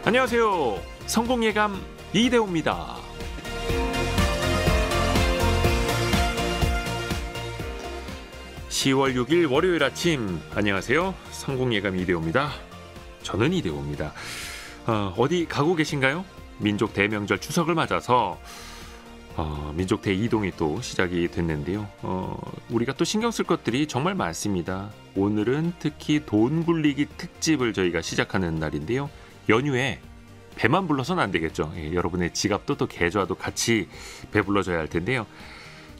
안녕하세요. 성공예감 이대호입니다. (10월 6일) 월요일 아침, 안녕하세요. 성공예감 이대호입니다. 저는 이대호입니다. 어디 가고 계신가요? 민족 대명절 추석을 맞아서 민족 대이동이 또 시작이 됐는데요. 우리가 또 신경 쓸 것들이 정말 많습니다. 오늘은 특히 돈 굴리기 특집을 저희가 시작하는 날인데요. 연휴에 배만 불러서는 안 되겠죠. 여러분의 지갑도 또 계좌도 같이 배불러줘야 할 텐데요.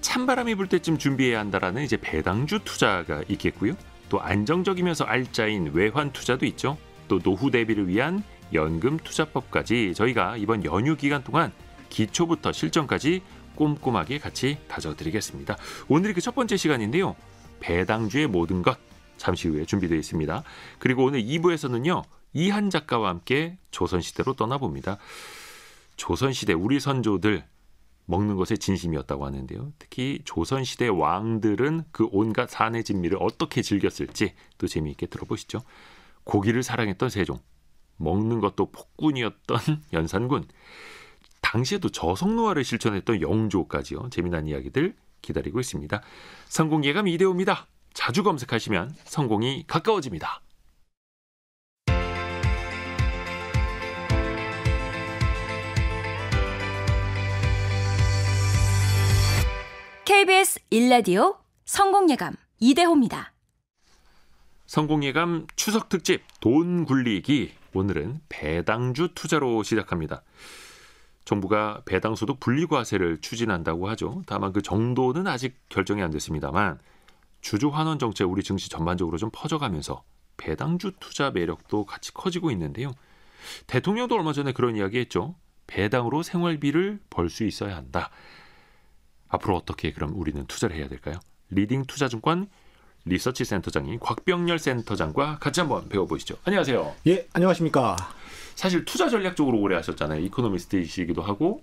찬바람이 불 때쯤 준비해야 한다라는 이제 배당주 투자가 있겠고요. 또 안정적이면서 알짜인 외환 투자도 있죠. 또 노후 대비를 위한 연금 투자법까지 저희가 이번 연휴 기간 동안 기초부터 실전까지 꼼꼼하게 같이 다져드리겠습니다. 오늘이 그 첫 번째 시간인데요. 배당주의 모든 것 잠시 후에 준비되어 있습니다. 그리고 오늘 2부에서는요. 이한 작가와 함께 조선시대로 떠나봅니다. 조선시대 우리 선조들 먹는 것에 진심이었다고 하는데요. 특히 조선시대 왕들은 그 온갖 산의 진미를 어떻게 즐겼을지 또 재미있게 들어보시죠. 고기를 사랑했던 세종, 먹는 것도 폭군이었던 연산군, 당시에도 저속노화를 실천했던 영조까지요. 재미난 이야기들 기다리고 있습니다. 성공예감 이대호입니다. 자주 검색하시면 성공이 가까워집니다. KBS 1라디오 성공예감 이대호입니다. 성공예감 추석 특집 돈 굴리기, 오늘은 배당주 투자로 시작합니다. 정부가 배당소득 분리과세를 추진한다고 하죠. 다만 그 정도는 아직 결정이 안 됐습니다만 주주 환원 정책 우리 증시 전반적으로 좀 퍼져가면서 배당주 투자 매력도 같이 커지고 있는데요. 대통령도 얼마 전에 그런 이야기했죠. 배당으로 생활비를 벌 수 있어야 한다. 앞으로 어떻게 그럼 우리는 투자를 해야 될까요? 리딩 투자증권 리서치 센터장인 곽병렬 센터장과 같이 한번 배워보시죠. 안녕하세요. 예, 안녕하십니까. 사실 투자 전략 쪽으로 오래 하셨잖아요. 이코노미스트이시기도 하고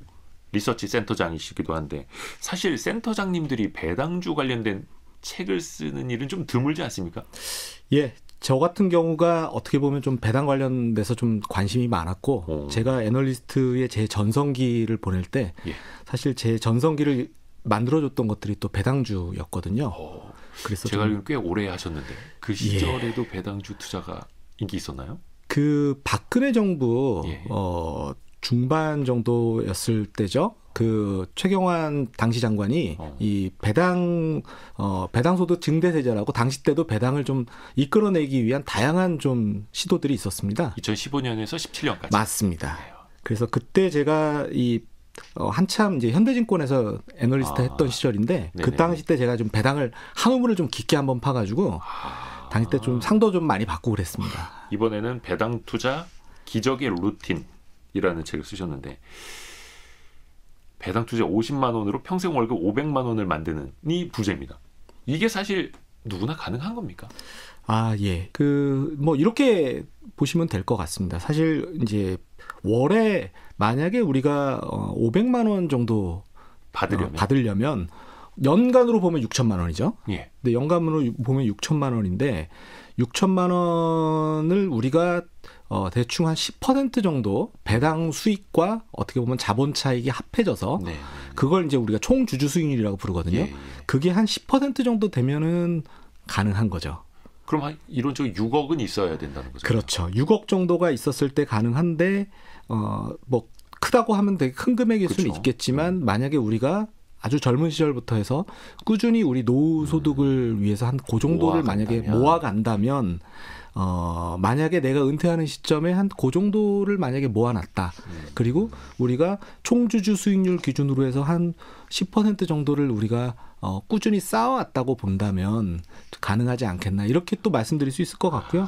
리서치 센터장이시기도 한데 사실 센터장님들이 배당주 관련된 책을 쓰는 일은 좀 드물지 않습니까? 예, 저 같은 경우가 어떻게 보면 좀 배당 관련돼서 좀 관심이 많았고 제가 애널리스트의 제 전성기를 보낼 때 사실 제 전성기를 만들어줬던 것들이 또 배당주였거든요. 그래서 제가 알기로는 꽤 오래 하셨는데 그 시절에도 배당주 투자가 인기 있었나요? 그 박근혜 정부 중반 정도였을 때죠. 그 최경환 당시 장관이 이 배당소득 증대세제라고 당시 때도 배당을 좀 이끌어내기 위한 다양한 좀 시도들이 있었습니다. 2015년에서 17년까지. 맞습니다. 그래서 그때 제가 한참 이제 현대증권에서 애널리스트 했던 시절인데 네네. 그 당시 때 제가 좀 배당을 한 우물을 좀 깊게 한번 파가지고 당시 때 좀 상도 좀 많이 받고 그랬습니다. 이번에는 배당 투자 기적의 루틴이라는 책을 쓰셨는데 배당 투자 50만 원으로 평생 월급 500만 원을 만드는 이 부제입니다. 이게 사실 누구나 가능한 겁니까? 예. 이렇게 보시면 될 것 같습니다. 사실 이제 월에 만약에 우리가 500만 원 정도 받으려면 연간으로 보면 6천만 원이죠. 예. 근데 연간으로 보면 6천만 원인데 6천만 원을 우리가 대충 한 10% 정도 배당 수익과 어떻게 보면 자본 차익이 합해져서 그걸 이제 우리가 총 주주 수익률이라고 부르거든요. 그게 한 10% 정도 되면은 가능한 거죠. 그럼 이론적으로 6억은 있어야 된다는 거죠? 그렇죠. 6억 정도가 있었을 때 가능한데 크다고 하면 되게 큰 금액일 수는 있겠지만 만약에 우리가 아주 젊은 시절부터 해서 꾸준히 우리 노후 소득을 위해서 한 그 정도를 만약에 모아간다면 만약에 내가 은퇴하는 시점에 한 그 정도를 만약에 모아놨다. 그리고 우리가 총주주 수익률 기준으로 해서 한 10% 정도를 우리가 꾸준히 쌓아왔다고 본다면 가능하지 않겠나 이렇게 또 말씀드릴 수 있을 것 같고요.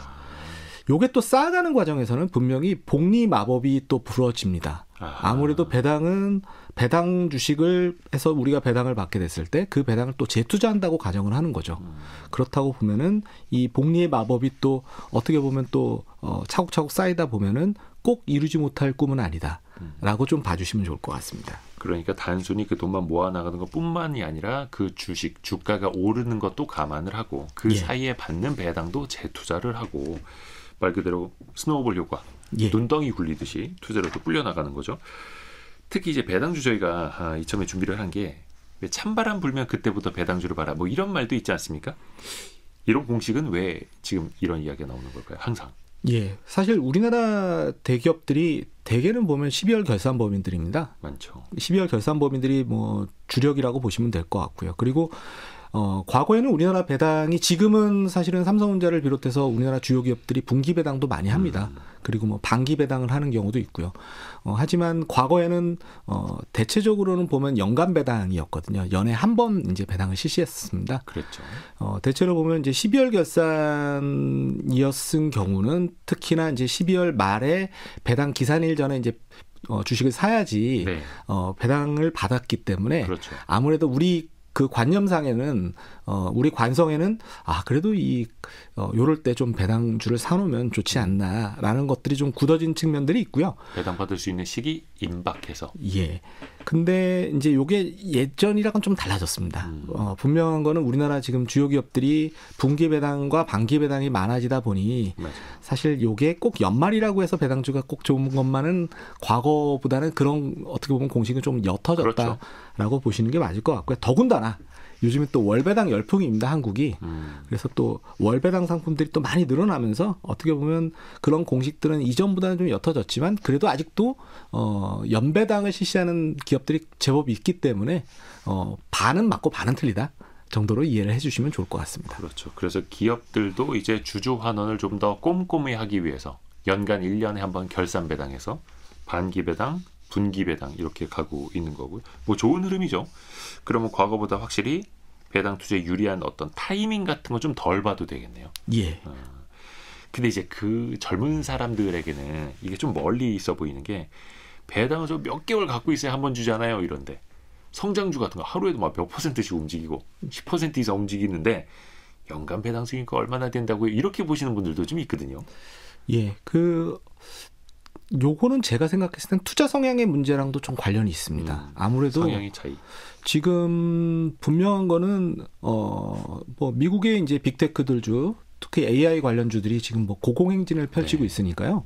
요게 또 쌓아가는 과정에서는 분명히 복리 마법이 또 부러집니다. 아무래도 배당 주식을 해서 우리가 배당을 받게 됐을 때 그 배당을 또 재투자한다고 가정을 하는 거죠. 그렇다고 보면은 이 복리의 마법이 또 어떻게 보면 또 차곡차곡 쌓이다 보면은 꼭 이루지 못할 꿈은 아니다라고 좀 봐주시면 좋을 것 같습니다. 그러니까 단순히 그 돈만 모아나가는 것뿐만이 아니라 그 주식 주가가 오르는 것도 감안을 하고 그 사이에 받는 배당도 재투자를 하고 말 그대로 스노우볼 효과, 예. 눈덩이 굴리듯이 투자로도 불려 나가는 거죠. 특히 이제 배당주 저희가 이참에 준비를 한 게 왜 찬바람 불면 그때부터 배당주를 봐라 뭐 이런 말도 있지 않습니까? 이런 공식은 왜 지금 이런 이야기가 나오는 걸까요? 항상. 예, 사실 우리나라 대기업들이 대개는 보면 12월 결산법인들입니다. 많죠. 12월 결산법인들이 뭐 주력이라고 보시면 될 것 같고요. 그리고 과거에는 우리나라 배당이 지금은 사실은 삼성전자를 비롯해서 우리나라 주요 기업들이 분기 배당도 많이 합니다. 그리고 뭐 반기 배당을 하는 경우도 있고요. 하지만 과거에는 대체적으로는 보면 연간 배당이었거든요. 연에 한 번 이제 배당을 실시했습니다. 그랬죠. 대체로 보면 이제 12월 결산이었은 경우는 특히나 이제 12월 말에 배당 기산일 전에 이제 주식을 사야지 네. 배당을 받았기 때문에 그렇죠. 아무래도 우리 그 관념상에는 우리 관성에는 그래도 요럴 때 좀 배당주를 사놓으면 좋지 않나라는 것들이 좀 굳어진 측면들이 있고요. 배당 받을 수 있는 시기 임박해서. 예. 근데 이제 요게 예전이랑은 좀 달라졌습니다. 분명한 거는 우리나라 지금 주요 기업들이 분기 배당과 반기 배당이 많아지다 보니 맞아요. 사실 요게 꼭 연말이라고 해서 배당주가 꼭 좋은 것만은 과거보다는 그런 어떻게 보면 공식은 좀 옅어졌다라고 그렇죠. 보시는 게 맞을 것 같고요. 더군다나 요즘에 또 월배당 열풍입니다, 한국이. 그래서 또 월배당 상품들이 또 많이 늘어나면서 어떻게 보면 그런 공식들은 이전보다는 좀 옅어졌지만 그래도 아직도 연배당을 실시하는 기업들이 제법 있기 때문에 반은 맞고 반은 틀리다 정도로 이해를 해주시면 좋을 것 같습니다. 그렇죠. 그래서 기업들도 이제 주주 환원을 좀 더 꼼꼼히 하기 위해서 연간 1년에 한번 결산 배당해서 반기 배당, 분기 배당 이렇게 가고 있는 거고요. 뭐 좋은 흐름이죠. 그러면 과거보다 확실히 배당 투자에 유리한 어떤 타이밍 같은 거 좀 덜 봐도 되겠네요. 예. 근데 이제 그 젊은 사람들에게는 이게 좀 멀리 있어 보이는 게 배당을 좀 몇 개월 갖고 있어야 한 번 주잖아요. 이런데 성장주 같은 거 하루에도 막 몇 %씩 움직이고 10% 이상 움직이는데 연간 배당 수익가 얼마나 된다고요? 이렇게 보시는 분들도 좀 있거든요. 예. 요거는 제가 생각했을 땐 투자 성향의 문제랑도 좀 관련이 있습니다. 아무래도 성향의 차이. 지금 분명한 거는 뭐 미국의 이제 빅테크들주 특히 AI 관련주들이 지금 뭐 고공행진을 펼치고 있으니까요.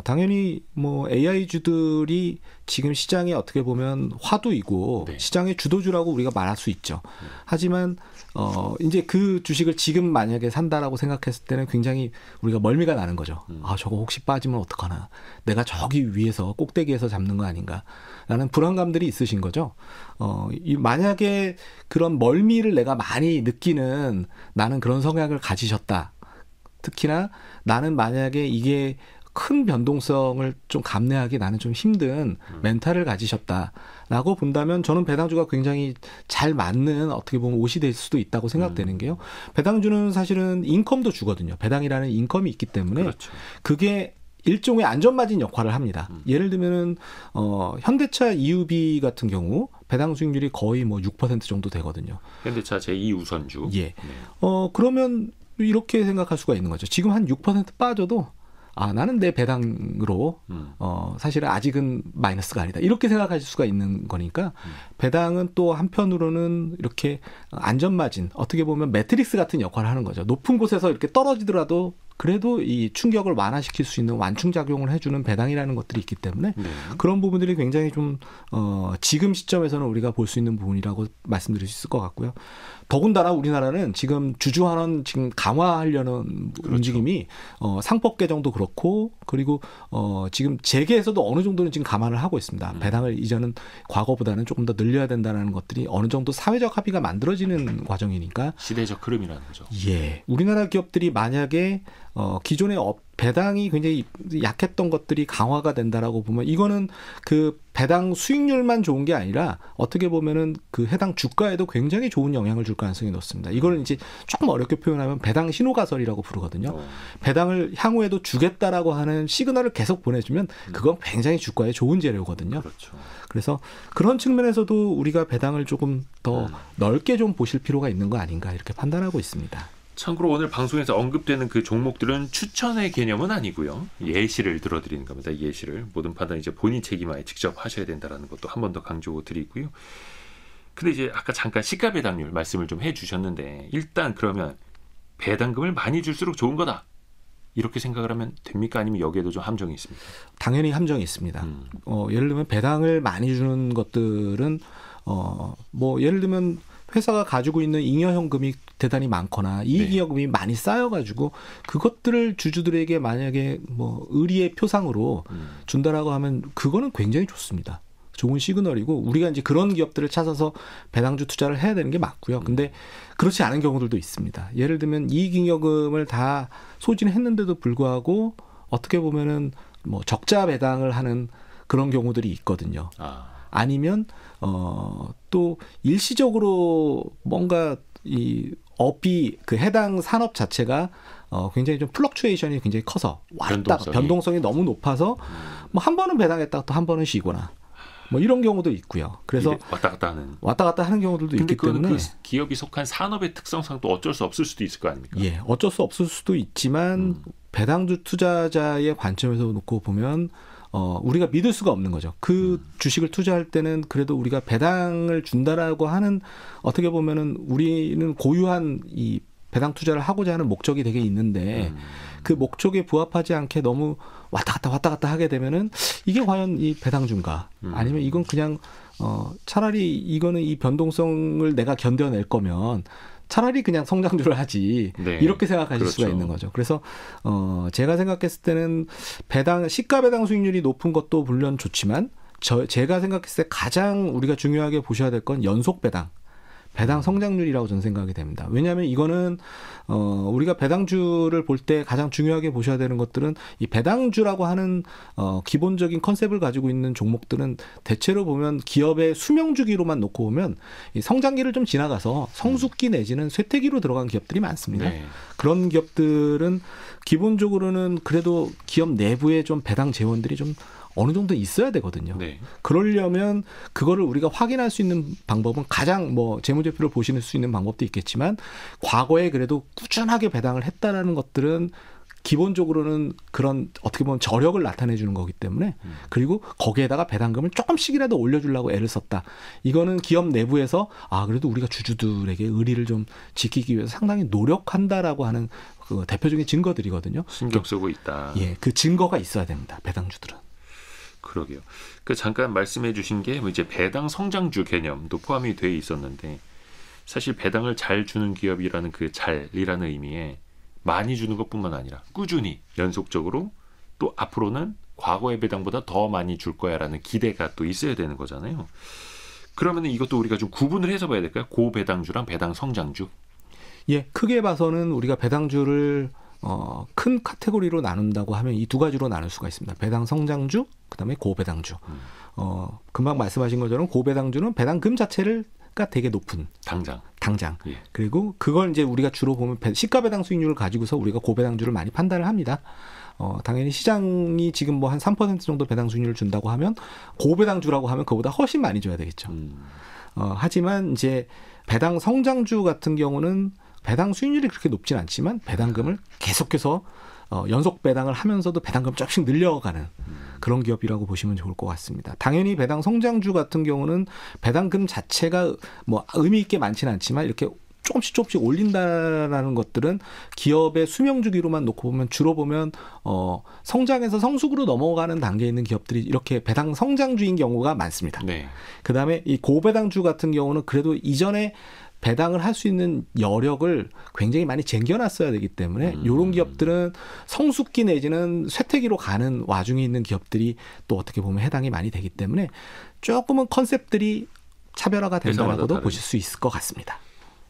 당연히 뭐 AI주들이 지금 시장에 어떻게 보면 화두이고 시장의 주도주라고 우리가 말할 수 있죠. 하지만 이제 그 주식을 지금 만약에 산다라고 생각했을 때는 굉장히 우리가 멀미가 나는 거죠. 저거 혹시 빠지면 어떡하나. 내가 저기 위에서 꼭대기에서 잡는 거 아닌가. 라는 불안감들이 있으신 거죠. 만약에 그런 멀미를 내가 많이 느끼는 나는 그런 성향을 가지셨다. 특히나 나는 만약에 이게 큰 변동성을 좀 감내하기 나는 좀 힘든 멘탈을 가지셨다라고 본다면 저는 배당주가 굉장히 잘 맞는 어떻게 보면 옷이 될 수도 있다고 생각되는 게요. 배당주는 사실은 인컴도 주거든요. 배당이라는 인컴이 있기 때문에 그렇죠. 그게 일종의 안전마진 역할을 합니다. 예를 들면은 현대차 EUV 같은 경우 배당 수익률이 거의 뭐 6% 정도 되거든요. 현대차 제2우선주. 예. 그러면 이렇게 생각할 수가 있는 거죠. 지금 한 6% 빠져도 나는 내 배당으로 사실은 아직은 마이너스가 아니다. 이렇게 생각하실 수가 있는 거니까 배당은 또 한편으로는 이렇게 안전마진 어떻게 보면 매트릭스 같은 역할을 하는 거죠. 높은 곳에서 이렇게 떨어지더라도 그래도 이 충격을 완화시킬 수 있는 완충작용을 해주는 배당이라는 것들이 있기 때문에 그런 부분들이 굉장히 좀 지금 시점에서는 우리가 볼 수 있는 부분이라고 말씀드릴 수 있을 것 같고요. 더군다나 우리나라는 지금 주주환원 지금 강화하려는 그렇죠. 움직임이 상법 개정도 그렇고 그리고 지금 재계에서도 어느 정도는 지금 감안을 하고 있습니다. 배당을 이제는 과거보다는 조금 더 늘려야 된다는 것들이 어느 정도 사회적 합의가 만들어지는 과정이니까 시대적 흐름이라는 거죠. 예, 우리나라 기업들이 만약에 기존의 배당이 굉장히 약했던 것들이 강화가 된다라고 보면 이거는 그 배당 수익률만 좋은 게 아니라 어떻게 보면은 그 해당 주가에도 굉장히 좋은 영향을 줄 가능성이 높습니다. 이걸 이제 조금 어렵게 표현하면 배당 신호가설이라고 부르거든요. 배당을 향후에도 주겠다라고 하는 시그널을 계속 보내주면 그건 굉장히 주가에 좋은 재료거든요. 그렇죠. 그래서 그런 측면에서도 우리가 배당을 조금 더 넓게 좀 보실 필요가 있는 거 아닌가 이렇게 판단하고 있습니다. 참고로 오늘 방송에서 언급되는 그 종목들은 추천의 개념은 아니고요. 예시를 들어드리는 겁니다. 예시를. 모든 판단 이제 본인 책임하에 직접 하셔야 된다는 것도 한 번 더 강조드리고요. 근데 이제 아까 잠깐 시가 배당률 말씀을 좀 해주셨는데 일단 그러면 배당금을 많이 줄수록 좋은 거다. 이렇게 생각을 하면 됩니까? 아니면 여기에도 좀 함정이 있습니까? 당연히 함정이 있습니다. 예를 들면 배당을 많이 주는 것들은 뭐 예를 들면 회사가 가지고 있는 잉여현금이 대단히 많거나 이익잉여금이 많이 쌓여가지고 그것들을 주주들에게 만약에 뭐 의리의 표상으로 준다라고 하면 그거는 굉장히 좋습니다. 좋은 시그널이고 우리가 이제 그런 기업들을 찾아서 배당주 투자를 해야 되는 게 맞고요. 근데 그렇지 않은 경우들도 있습니다. 예를 들면 이익잉여금을 다 소진했는데도 불구하고 어떻게 보면은 뭐 적자 배당을 하는 그런 경우들이 있거든요. 아니면 또 일시적으로 뭔가 이 업이 그 해당 산업 자체가 굉장히 좀 플럭추에이션이 굉장히 커서 변동성이 너무 높아서 뭐 한 번은 배당했다가 또 한 번은 쉬거나 뭐 이런 경우도 있고요. 그래서 왔다 갔다 하는 경우들도 있기 때문에 그 기업이 속한 산업의 특성상 또 어쩔 수 없을 수도 있을 거 아닙니까? 예, 어쩔 수 없을 수도 있지만 배당주 투자자의 관점에서 놓고 보면 우리가 믿을 수가 없는 거죠. 그 주식을 투자할 때는 그래도 우리가 배당을 준다라고 하는 어떻게 보면은 우리는 고유한 이 배당 투자를 하고자 하는 목적이 되게 있는데 그 목적에 부합하지 않게 너무 왔다 갔다 하게 되면은 이게 과연 이 배당주인가? 아니면 이건 그냥 차라리 이거는 이 변동성을 내가 견뎌낼 거면 차라리 그냥 성장주를 하지 네. 이렇게 생각하실 수가 있는 거죠. 그래서 제가 생각했을 때는 시가 배당 수익률이 높은 것도 물론 좋지만 제가 생각했을 때 가장 우리가 중요하게 보셔야 될 건 연속 배당 성장률이라고 저는 생각이 됩니다. 왜냐하면 이거는 우리가 배당주를 볼 때 가장 중요하게 보셔야 되는 것들은 이 배당주라고 하는 기본적인 컨셉을 가지고 있는 종목들은 대체로 보면 기업의 수명주기로만 놓고 보면 이 성장기를 좀 지나가서 성숙기 내지는 쇠퇴기로 들어간 기업들이 많습니다. 네. 그런 기업들은 기본적으로는 그래도 기업 내부에 좀 배당 재원들이 좀 어느 정도 있어야 되거든요. 네. 그러려면 그거를 우리가 확인할 수 있는 방법은 가장 뭐 재무제표를 보실 수 있는 방법도 있겠지만 과거에 그래도 꾸준하게 배당을 했다라는 것들은 기본적으로는 그런 어떻게 보면 저력을 나타내 주는 거기 때문에 그리고 거기에다가 배당금을 조금씩이라도 올려주려고 애를 썼다. 이거는 기업 내부에서 그래도 우리가 주주들에게 의리를 좀 지키기 위해서 상당히 노력한다라고 하는 그 대표적인 증거들이거든요. 신경 쓰고 있다. 예, 그 증거가 있어야 됩니다. 배당주들은. 그러게요. 그 잠깐 말씀해 주신 게 이제 배당 성장주 개념도 포함이 돼 있었는데 사실 배당을 잘 주는 기업이라는 그 잘이라는 의미에 많이 주는 것뿐만 아니라 꾸준히 연속적으로 또 앞으로는 과거의 배당보다 더 많이 줄 거야라는 기대가 또 있어야 되는 거잖아요. 그러면 이것도 우리가 좀 구분을 해서 봐야 될까요? 고배당주랑 배당 성장주. 예, 크게 봐서는 우리가 배당주를 큰 카테고리로 나눈다고 하면 이 두 가지로 나눌 수가 있습니다. 배당 성장주, 그다음에 고배당주. 금방 말씀하신 것처럼 고배당주는 배당금 자체가 되게 높은 당장. 예. 그리고 그걸 이제 우리가 주로 보면 시가 배당 수익률을 가지고서 우리가 고배당주를 많이 판단을 합니다. 당연히 시장이 지금 뭐 한 3% 정도 배당 수익률을 준다고 하면 고배당주라고 하면 그보다 훨씬 많이 줘야 되겠죠. 하지만 이제 배당 성장주 같은 경우는 배당 수익률이 그렇게 높진 않지만 배당금을 계속해서 연속 배당을 하면서도 배당금 조금씩 늘려가는 그런 기업이라고 보시면 좋을 것 같습니다. 당연히 배당 성장주 같은 경우는 배당금 자체가 뭐 의미 있게 많지는 않지만 이렇게 조금씩 올린다라는 것들은 기업의 수명 주기로만 놓고 보면 주로 보면 성장에서 성숙으로 넘어가는 단계에 있는 기업들이 이렇게 배당 성장주인 경우가 많습니다. 네. 그다음에 이 고배당주 같은 경우는 그래도 이전에 배당을 할 수 있는 여력을 굉장히 많이 쟁겨놨어야 되기 때문에 이런 기업들은 성숙기 내지는 쇠퇴기로 가는 와중에 있는 기업들이 또 어떻게 보면 해당이 많이 되기 때문에 조금은 컨셉들이 차별화가 된다라고도 보실 수 있을 것 같습니다.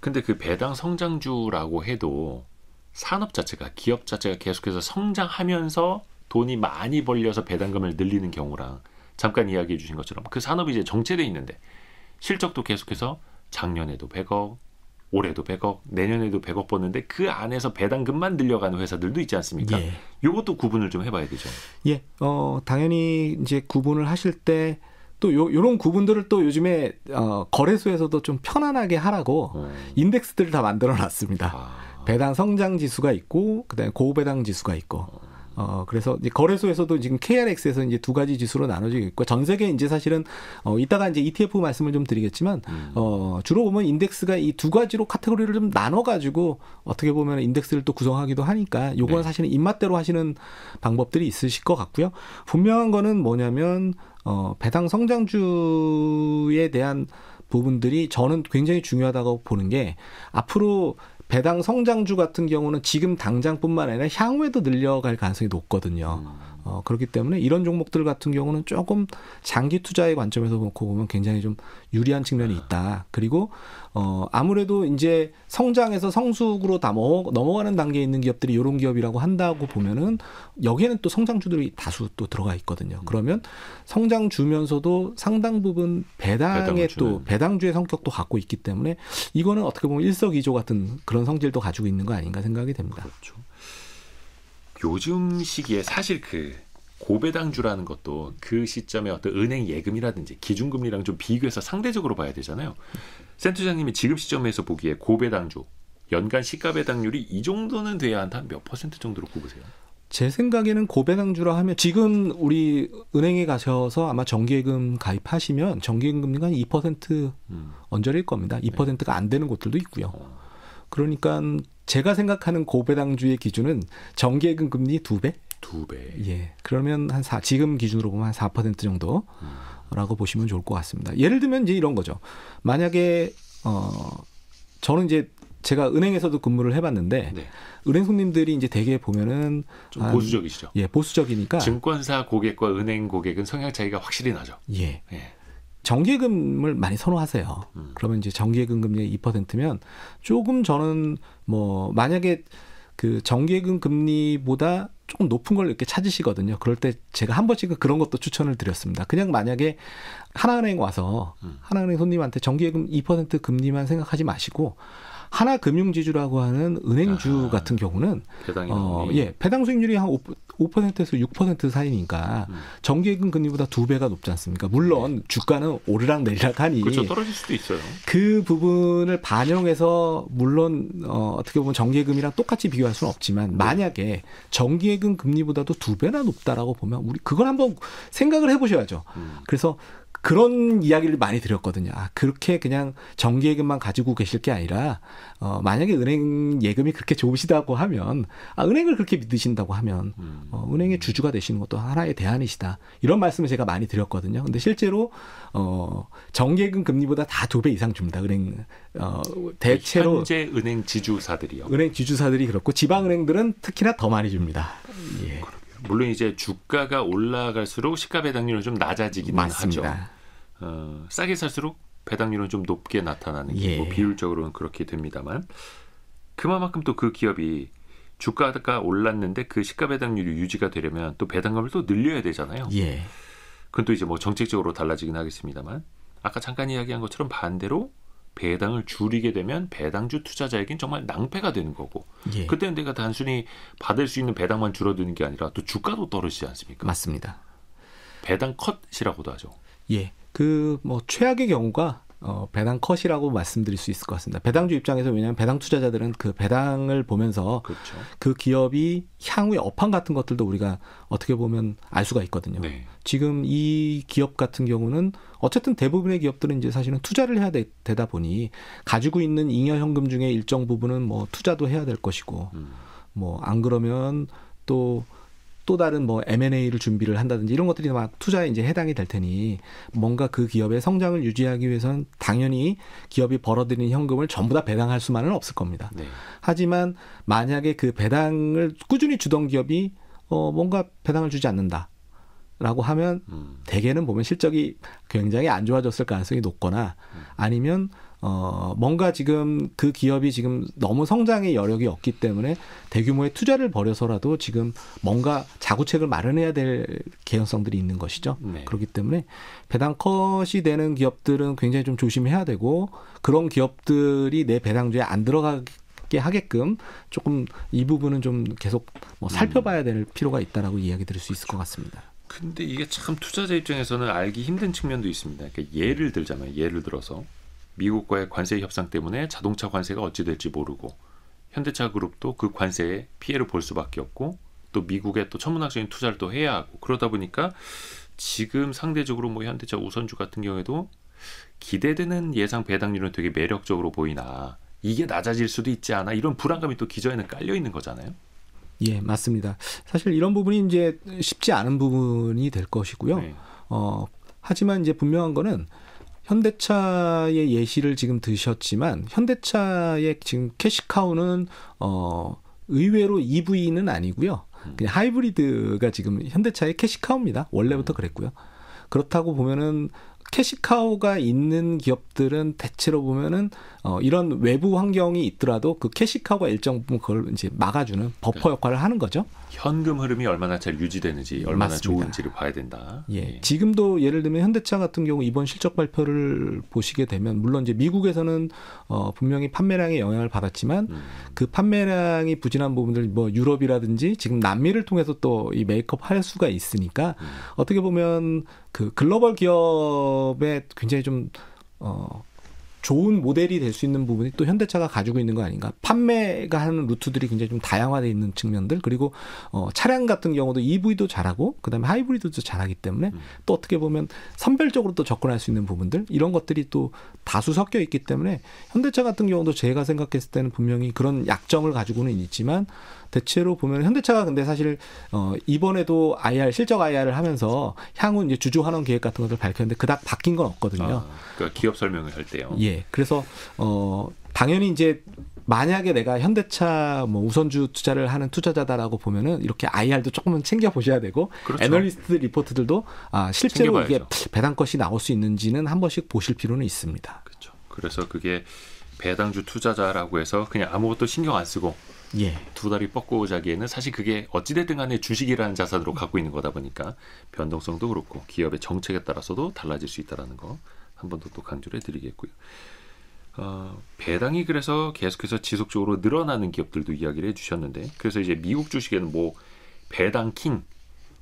근데 그 배당 성장주라고 해도 산업 자체가 기업 자체가 계속해서 성장하면서 돈이 많이 벌려서 배당금을 늘리는 경우랑 잠깐 이야기해 주신 것처럼 그 산업이 이제 정체돼 있는데 실적도 계속해서 작년에도 100억, 올해도 100억, 내년에도 100억 버는데 그 안에서 배당금만 늘려가는 회사들도 있지 않습니까? 예. 이것도 구분을 좀 해봐야 되죠. 예, 당연히 이제 구분을 하실 때 또 요런 구분들을 또 요즘에 거래소에서도 좀 편안하게 하라고 인덱스들을 다 만들어 놨습니다. 배당 성장 지수가 있고 그다음에 고배당 지수가 있고 그래서 이제 거래소에서도 지금 KRX에서 이제 두 가지 지수로 나눠지고 있고 전 세계 이제 사실은 이따가 이제 ETF 말씀을 좀 드리겠지만 주로 보면 인덱스가 이 두 가지로 카테고리를 좀 나눠 가지고 어떻게 보면 인덱스를 또 구성하기도 하니까 요거는 네. 사실은 입맛대로 하시는 방법들이 있으실 것 같고요. 분명한 거는 뭐냐면 배당 성장주에 대한 부분들이 저는 굉장히 중요하다고 보는 게 앞으로 배당 성장주 같은 경우는 지금 당장뿐만 아니라 향후에도 늘려갈 가능성이 높거든요. 그렇기 때문에 이런 종목들 같은 경우는 조금 장기 투자의 관점에서 놓고 보면 굉장히 좀 유리한 측면이 있다. 그리고 아무래도 이제 성장에서 성숙으로 다 넘어가는 단계에 있는 기업들이 이런 기업이라고 한다고 보면은 여기에는 또 성장주들이 다수 또 들어가 있거든요. 그러면 성장주면서도 상당 부분 배당의 또 배당주의 성격도 갖고 있기 때문에 이거는 어떻게 보면 일석이조 같은 그런 성질도 가지고 있는 거 아닌가 생각이 됩니다. 그렇죠. 요즘 시기에 사실 그 고배당주라는 것도 그 시점에 어떤 은행 예금이라든지 기준금리랑 좀 비교해서 상대적으로 봐야 되잖아요. 센터장님이 지금 시점에서 보기에 고배당주 연간 시가 배당률이 이 정도는 돼야 한다 몇 퍼센트 정도로 꼽으세요? 제 생각에는 고배당주라 하면 지금 우리 은행에 가셔서 아마 정기예금 가입하시면 정기예금 금리가 한 2% 언저리일 겁니다. 2%가 안 되는 곳들도 있고요. 그러니까 제가 생각하는 고배당주의 기준은 정기예금 금리 2배? 2배. 예. 그러면 지금 기준으로 보면 한 4% 정도라고 보시면 좋을 것 같습니다. 예를 들면 이제 이런 거죠. 만약에 저는 이제 제가 은행에서도 근무를 해봤는데 네. 은행 손님들이 이제 대개 보면은 좀 보수적이시죠. 예, 보수적이니까 증권사 고객과 은행 고객은 성향 차이가 확실히 나죠. 예. 예. 정기예금을 많이 선호하세요. 그러면 이제 정기예금 금리가 2%면 조금 저는 뭐 만약에 그 정기예금 금리보다 조금 높은 걸 이렇게 찾으시거든요. 그럴 때 제가 한 번씩은 그런 것도 추천을 드렸습니다. 그냥 만약에 하나은행 와서 하나은행 손님한테 정기예금 2% 금리만 생각하지 마시고 하나금융지주라고 하는 은행주 같은 경우는 배당 수익률이 한 5%에서 6% 사이니까 정기예금 금리보다 2배가 높지 않습니까? 물론 주가는 오르락 내리락 하니 그렇죠. 떨어질 수도 있어요. 그 부분을 반영해서 물론 어떻게 보면 정기예금이랑 똑같이 비교할 수는 없지만 만약에 정기예금 금리보다도 2배나 높다라고 보면 우리 그걸 한번 생각을 해보셔야죠. 그래서 그런 이야기를 많이 드렸거든요. 그렇게 그냥 정기예금만 가지고 계실 게 아니라 만약에 은행 예금이 그렇게 좋으시다고 하면 은행을 그렇게 믿으신다고 하면 은행의 주주가 되시는 것도 하나의 대안이시다. 이런 말씀을 제가 많이 드렸거든요. 근데 실제로 정기예금 금리보다 다 2배 이상 줍니다. 은행 대체로 현재 은행 지주사들이요. 은행 지주사들이 그렇고 지방은행들은 특히나 더 많이 줍니다. 예. 물론 이제 주가가 올라갈수록 시가 배당률은 좀 낮아지기는 맞습니다. 하죠. 싸게 살수록 배당률은 좀 높게 나타나는 게 뭐 비율적으로는 그렇게 됩니다만 그만큼 또 그 기업이 주가가 올랐는데 그 시가 배당률이 유지가 되려면 또 배당금을 또 늘려야 되잖아요. 예. 그건 또 이제 뭐 정책적으로 달라지긴 하겠습니다만 아까 잠깐 이야기한 것처럼 반대로 배당을 줄이게 되면 배당주 투자자에겐 정말 낭패가 되는 거고 그때는 내가 단순히 받을 수 있는 배당만 줄어드는 게 아니라 또 주가도 떨어지지 않습니까? 맞습니다. 배당 컷이라고도 하죠. 예, 그 뭐 최악의 경우가 배당 컷이라고 말씀드릴 수 있을 것 같습니다. 배당주 입장에서 왜냐하면 배당 투자자들은 그 배당을 보면서 그렇죠. 그 기업이 향후에 업황 같은 것들도 우리가 어떻게 보면 알 수가 있거든요. 네. 지금 이 기업 같은 경우는 어쨌든 대부분의 기업들은 이제 사실은 투자를 해야 되다 보니 가지고 있는 잉여 현금 중에 일정 부분은 뭐 투자도 해야 될 것이고 뭐 안 그러면 또 다른 뭐 M&A를 준비를 한다든지 이런 것들이 막 투자에 이제 해당이 될 테니 뭔가 그 기업의 성장을 유지하기 위해서는 당연히 기업이 벌어들이는 현금을 전부 다 배당할 수만은 없을 겁니다. 네. 하지만 만약에 그 배당을 꾸준히 주던 기업이 뭔가 배당을 주지 않는다라고 하면 대개는 보면 실적이 굉장히 안 좋아졌을 가능성이 높거나 아니면 뭔가 지금 그 기업이 지금 너무 성장의 여력이 없기 때문에 대규모의 투자를 벌여서라도 지금 뭔가 자구책을 마련해야 될 개연성들이 있는 것이죠. 네. 그렇기 때문에 배당 컷이 되는 기업들은 굉장히 좀 조심해야 되고 그런 기업들이 내 배당주에 안 들어가게 하게끔 조금 이 부분은 좀 계속 뭐 살펴봐야 될 필요가 있다라고 이야기 드릴 수 있을 것 같습니다. 근데 이게 참 투자자 입장에서는 알기 힘든 측면도 있습니다. 그러니까 예를 들자면 예를 들어서 미국과의 관세 협상 때문에 자동차 관세가 어찌 될지 모르고 현대차 그룹도 그 관세에 피해를 볼 수밖에 없고 또 미국에 또 천문학적인 투자를 또 해야 하고 그러다 보니까 지금 상대적으로 뭐 현대차 우선주 같은 경우에도 기대되는 예상 배당률은 되게 매력적으로 보이나 이게 낮아질 수도 있지 않아 이런 불안감이 또 기저에는 깔려 있는 거잖아요. 예, 맞습니다. 사실 이런 부분이 이제 쉽지 않은 부분이 될 것이고요. 네. 하지만 이제 분명한 거는 현대차의 예시를 지금 드셨지만 현대차의 지금 캐시카우는 의외로 EV는 아니고요. 그냥 하이브리드가 지금 현대차의 캐시카우입니다. 원래부터 그랬고요. 그렇다고 보면은 캐시카우가 있는 기업들은 대체로 보면은 이런 외부 환경이 있더라도 그 캐시카우가 일정 부분 그걸 이제 막아주는 버퍼 역할을 하는 거죠. 현금 흐름이 얼마나 잘 유지되는지 얼마나 맞습니다. 좋은지를 봐야 된다. 예. 지금도 예를 들면 현대차 같은 경우 이번 실적 발표를 보시게 되면 물론 이제 미국에서는 분명히 판매량에 영향을 받았지만 그 판매량이 부진한 부분들 뭐 유럽이라든지 지금 남미를 통해서 또 이 메이크업 할 수가 있으니까 어떻게 보면 그 글로벌 기업에 굉장히 좀 좋은 모델이 될 수 있는 부분이 또 현대차가 가지고 있는 거 아닌가. 판매가 하는 루트들이 굉장히 좀 다양화되어 있는 측면들 그리고 차량 같은 경우도 EV도 잘하고 그다음에 하이브리드도 잘하기 때문에 또 어떻게 보면 선별적으로 또 접근할 수 있는 부분들 이런 것들이 또 다수 섞여 있기 때문에 현대차 같은 경우도 제가 생각했을 때는 분명히 그런 약점을 가지고는 있지만 대체로 보면 현대차가 근데 사실 이번에도 실적 IR을 하면서 향후 이제 주주 환원 계획 같은 것들 밝혔는데 그닥 바뀐 건 없거든요. 그러니까 기업 설명을 할 때요. 예, 그래서 당연히 이제 만약에 내가 현대차 뭐 우선주 투자를 하는 투자자다라고 보면은 이렇게 IR도 조금은 챙겨 보셔야 되고 그렇죠. 애널리스트 리포트들도 실제로 챙겨봐야죠. 이게 배당컷이 나올 수 있는지는 한 번씩 보실 필요는 있습니다. 그렇죠. 그래서 그게 배당주 투자자라고 해서 그냥 아무것도 신경 안 쓰고 예. 두 다리 뻗고 자기에는 사실 그게 어찌됐든 간에 주식이라는 자산으로 갖고 있는 거다 보니까 변동성도 그렇고 기업의 정책에 따라서도 달라질 수 있다는 거 한 번 더 또 강조를 해드리겠고요. 배당이 그래서 계속해서 지속적으로 늘어나는 기업들도 이야기를 해주셨는데 그래서 이제 미국 주식에는 뭐 배당 킹,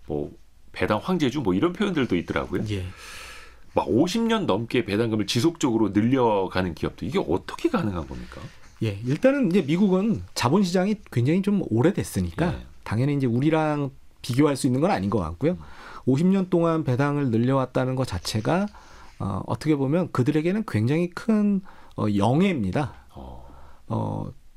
뭐 배당 황제주 뭐 이런 표현들도 있더라고요. 예. 막 50년 넘게 배당금을 지속적으로 늘려가는 기업도 이게 어떻게 가능한 겁니까? 예, 일단은 이제 미국은 자본시장이 굉장히 좀 오래됐으니까 예. 당연히 이제 우리랑 비교할 수 있는 건 아닌 것 같고요. 50년 동안 배당을 늘려왔다는 것 자체가 어떻게 보면 그들에게는 굉장히 큰 영예입니다.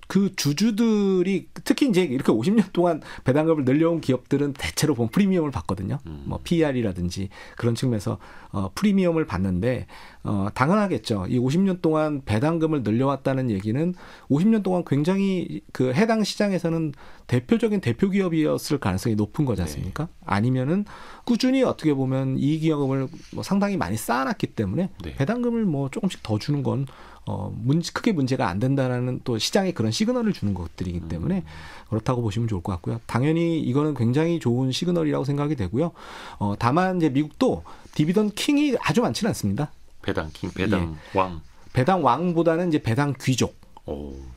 그 주주들이 특히 이제 이렇게 50년 동안 배당금을 늘려온 기업들은 대체로 보면 프리미엄을 받거든요. 뭐 PER이라든지 그런 측면에서 프리미엄을 받는데 당연하겠죠. 이 50년 동안 배당금을 늘려왔다는 얘기는 50년 동안 굉장히 그 해당 시장에서는 대표적인 대표 기업이었을 가능성이 높은 거지 않습니까? 네. 아니면은 꾸준히 어떻게 보면 이익이익을 뭐 상당히 많이 쌓아놨기 때문에 네. 배당금을 뭐 조금씩 더 주는 건 크게 문제가 안 된다라는 또 시장에 그런 시그널을 주는 것들이기 때문에 그렇다고 보시면 좋을 것 같고요. 당연히 이거는 굉장히 좋은 시그널이라고 생각이 되고요. 다만 이제 미국도 디비던 킹이 아주 많지는 않습니다. 배당 킹, 배당 예. 왕. 배당 왕보다는 이제 배당 귀족.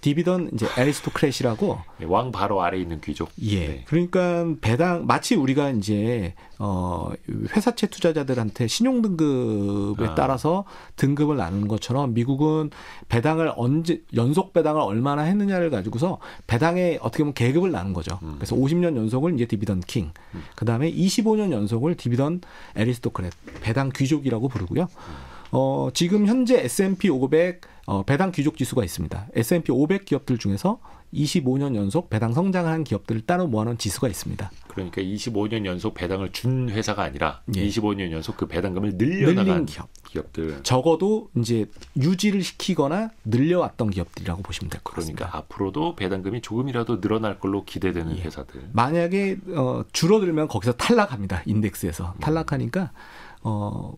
디비던 이제 애리스토크래시라고 왕 바로 아래에 있는 귀족. 예. 네. 그러니까 배당 마치 우리가 이제 회사채 투자자들한테 신용 등급에 따라서 등급을 나누는 것처럼 미국은 배당을 연속 배당을 얼마나 했느냐를 가지고서 배당에 어떻게 보면 계급을 나눈 거죠. 그래서 50년 연속을 이제 디비던 킹, 그다음에 25년 연속을 디비던 애리스토크래, 배당 귀족이라고 부르고요. 지금 현재 S&P 500 배당 귀족 지수가 있습니다. S&P 500 기업들 중에서 25년 연속 배당 성장을 한 기업들을 따로 모아놓은 지수가 있습니다. 그러니까 25년 연속 배당을 준 회사가 아니라 예. 25년 연속 그 배당금을 늘려나간 기업들. 적어도 이제 유지를 시키거나 늘려왔던 기업들이라고 보시면 될 것 같습니다. 그러니까 앞으로도 배당금이 조금이라도 늘어날 걸로 기대되는 예. 회사들. 만약에 줄어들면 거기서 탈락합니다. 인덱스에서. 탈락하니까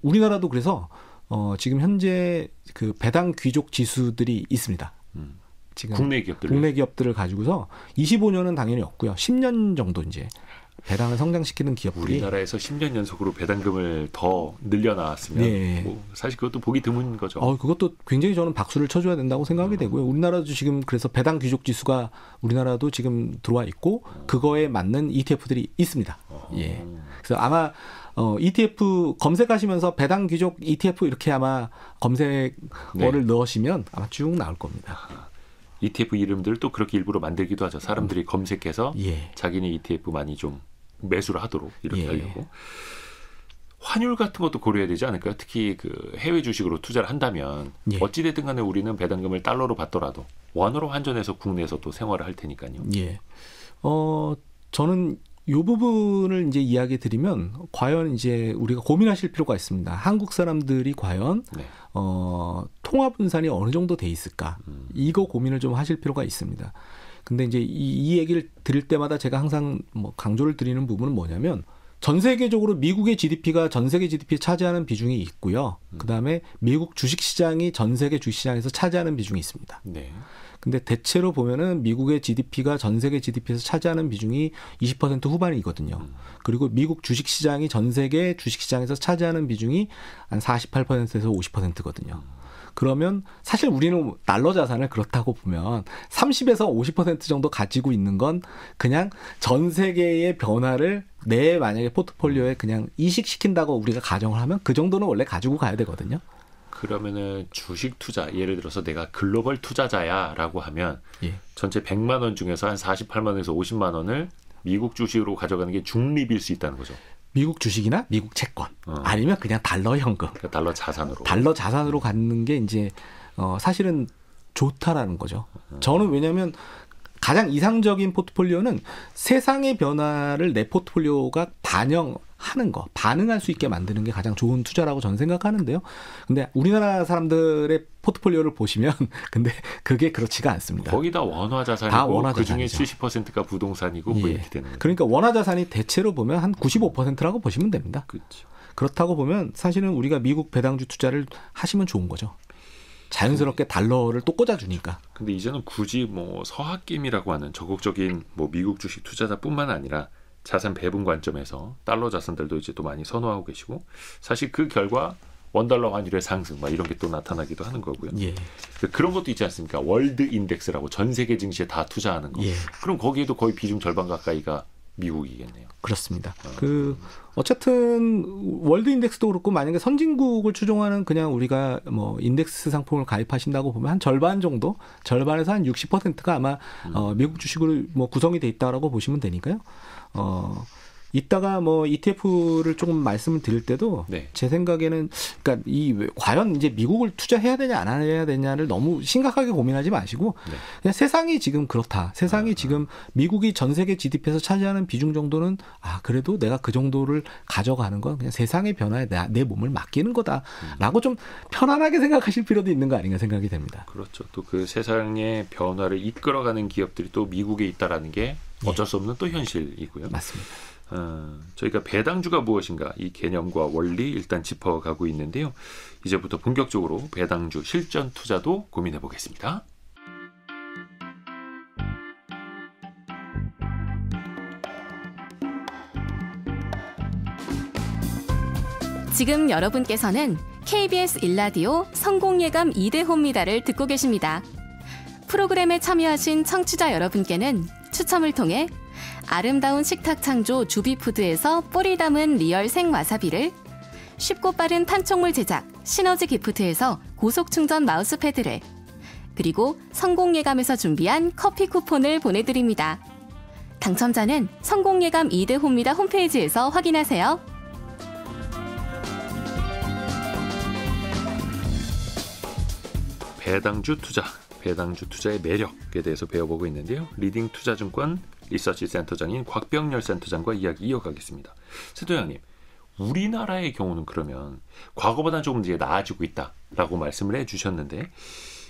우리나라도 그래서 지금 현재 그 배당 귀족 지수들이 있습니다. 지금 국내 기업들을 가지고서 25년은 당연히 없고요. 10년 정도 이제 배당을 성장시키는 기업들이 우리나라에서 10년 연속으로 배당금을 더 늘려나왔으면 네. 뭐 사실 그것도 보기 드문 거죠. 그것도 굉장히 저는 박수를 쳐줘야 된다고 생각이 되고요. 우리나라도 지금 그래서 배당 귀족 지수가 우리나라도 지금 들어와 있고 그거에 맞는 ETF들이 있습니다. 예. 그래서 아마 ETF 검색하시면서 배당 귀족 ETF 이렇게 아마 검색어를 넣으시면 아마 쭉 나올 겁니다. ETF 이름들을 또 그렇게 일부러 만들기도 하죠. 사람들이 검색해서 예. 자기네 ETF 많이 좀 매수를 하도록 이렇게 예. 하려고. 환율 같은 것도 고려해야 되지 않을까요? 특히 그 해외 주식으로 투자를 한다면 예. 어찌됐든 간에 우리는 배당금을 달러로 받더라도 원으로 환전해서 국내에서 또 생활을 할 테니까요. 예. 저는 이 부분을 이제 이야기 드리면 과연 이제 우리가 고민하실 필요가 있습니다. 한국 사람들이 과연 네. 통화 분산이 어느 정도 돼 있을까? 이거 고민을 좀 하실 필요가 있습니다. 근데 이제 이 얘기를 드릴 때마다 제가 항상 뭐 강조를 드리는 부분은 뭐냐면 전 세계적으로 미국의 GDP가 전 세계 GDP에 차지하는 비중이 있고요. 그다음에 미국 주식시장이 전 세계 주식시장에서 차지하는 비중이 있습니다. 네. 근데 대체로 보면은 미국의 GDP가 전 세계 GDP에서 차지하는 비중이 20% 후반이거든요. 그리고 미국 주식시장이 전 세계 주식시장에서 차지하는 비중이 한 48%에서 50%거든요. 그러면 사실 우리는 달러 자산을 그렇다고 보면 30에서 50% 정도 가지고 있는 건 그냥 전 세계의 변화를 내 만약에 포트폴리오에 그냥 이식시킨다고 우리가 가정을 하면 그 정도는 원래 가지고 가야 되거든요. 그러면은 주식 투자, 예를 들어서 내가 글로벌 투자자야라고 하면 예. 전체 100만 원 중에서 한 48만 원에서 50만 원을 미국 주식으로 가져가는 게 중립일 수 있다는 거죠. 미국 주식이나 미국 채권 아니면 그냥 달러 현금, 그러니까 달러 자산으로. 달러 자산으로 갖는 게 이제 사실은 좋다라는 거죠. 저는 왜냐하면 가장 이상적인 포트폴리오는 세상의 변화를 내 포트폴리오가 반영하는 거, 반응할 수 있게 만드는 게 가장 좋은 투자라고 저는 생각하는데요. 근데 우리나라 사람들의 포트폴리오를 보시면 근데 그게 그렇지가 않습니다. 거의 다 원화 자산이고 다 원화 그중에 자산이죠. 70%가 부동산이고 뭐 예. 이렇게 되는 거죠. 그러니까 원화 자산이 대체로 보면 한 95%라고 보시면 됩니다. 그렇죠. 그렇다고 보면 사실은 우리가 미국 배당주 투자를 하시면 좋은 거죠. 자연스럽게 달러를 또 꽂아주니까. 근데 이제는 굳이 뭐 서학김이라고 하는 적극적인 뭐 미국 주식 투자자뿐만 아니라 자산 배분 관점에서 달러 자산들도 이제 또 많이 선호하고 계시고 사실 그 결과 원달러 환율의 상승 막 이런 게 또 나타나기도 하는 거고요. 예. 그런 것도 있지 않습니까? 월드 인덱스라고 전 세계 증시에 다 투자하는 거. 예. 그럼 거기에도 거의 비중 절반 가까이가 미국이겠네요. 그렇습니다. 어쨌든 월드 인덱스도 그렇고 만약에 선진국을 추종하는 그냥 우리가 뭐 인덱스 상품을 가입하신다고 보면 한 절반 정도, 절반에서 한 60%가 아마 미국 주식으로 뭐 구성이 돼 있다라고 보시면 되니까요. 이따가 뭐 ETF를 조금 말씀을 드릴 때도 네. 제 생각에는 그러니까 과연 이제 미국을 투자해야 되냐 안 해야 되냐를 너무 심각하게 고민하지 마시고 네. 그냥 세상이 지금 그렇다. 세상이 지금 미국이 전 세계 GDP에서 차지하는 비중 정도는 그래도 내가 그 정도를 가져가는 건 그냥 세상의 변화에 내 몸을 맡기는 거다라고 좀 편안하게 생각하실 필요도 있는 거 아닌가 생각이 됩니다. 그렇죠. 또 그 세상의 변화를 이끌어가는 기업들이 또 미국에 있다라는 게 어쩔 수 없는 또 현실이고요. 맞습니다. 저희가 배당주가 무엇인가 이 개념과 원리 일단 짚어가고 있는데요. 이제부터 본격적으로 배당주 실전 투자도 고민해 보겠습니다. 지금 여러분께서는 KBS 1라디오 성공예감 2대호입니다를 듣고 계십니다. 프로그램에 참여하신 청취자 여러분께는 추첨을 통해 아름다운 식탁 창조 주비푸드에서 뿌리 담은 리얼 생와사비를, 쉽고 빠른 판촉물 제작 시너지 기프트에서 고속 충전 마우스패드를, 그리고 성공예감에서 준비한 커피 쿠폰을 보내드립니다. 당첨자는 성공예감 2대호입니다 홈페이지에서 확인하세요. 배당주 투자, 배당주 투자의 매력에 대해서 배워보고 있는데요. 리딩 투자증권 리서치 센터장인 곽병렬 센터장과 이야기 이어가겠습니다. 세도장님, 우리나라의 경우는 그러면 과거보다 조금 이제 나아지고 있다라고 말씀을 해주셨는데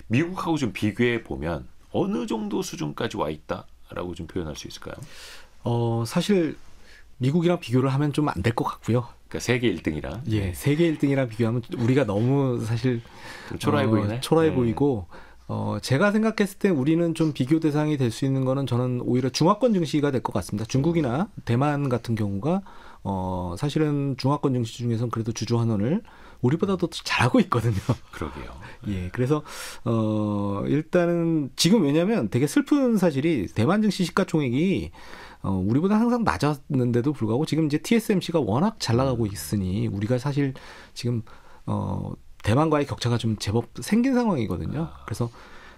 미국하고 좀 비교해 보면 어느 정도 수준까지 와 있다라고 좀 표현할 수 있을까요? 사실 미국이랑 비교를 하면 좀 안 될 것 같고요. 그러니까 세계 1등이랑 예, 세계 1등이랑 비교하면 우리가 너무 사실 좀 초라해 보이네. 초라해 보이고 제가 생각했을 때 우리는 좀 비교 대상이 될 수 있는 거는 저는 오히려 중화권 증시가 될 것 같습니다. 중국이나 대만 같은 경우가 사실은 중화권 증시 중에서는 그래도 주주환원을 우리보다도 잘하고 있거든요. 그러게요. 예, 그래서 일단은 지금 왜냐하면 되게 슬픈 사실이 대만 증시 시가총액이 우리보다 항상 낮았는데도 불구하고 지금 이제 TSMC가 워낙 잘 나가고 있으니 우리가 사실 지금 대만과의 격차가 좀 제법 생긴 상황이거든요. 그래서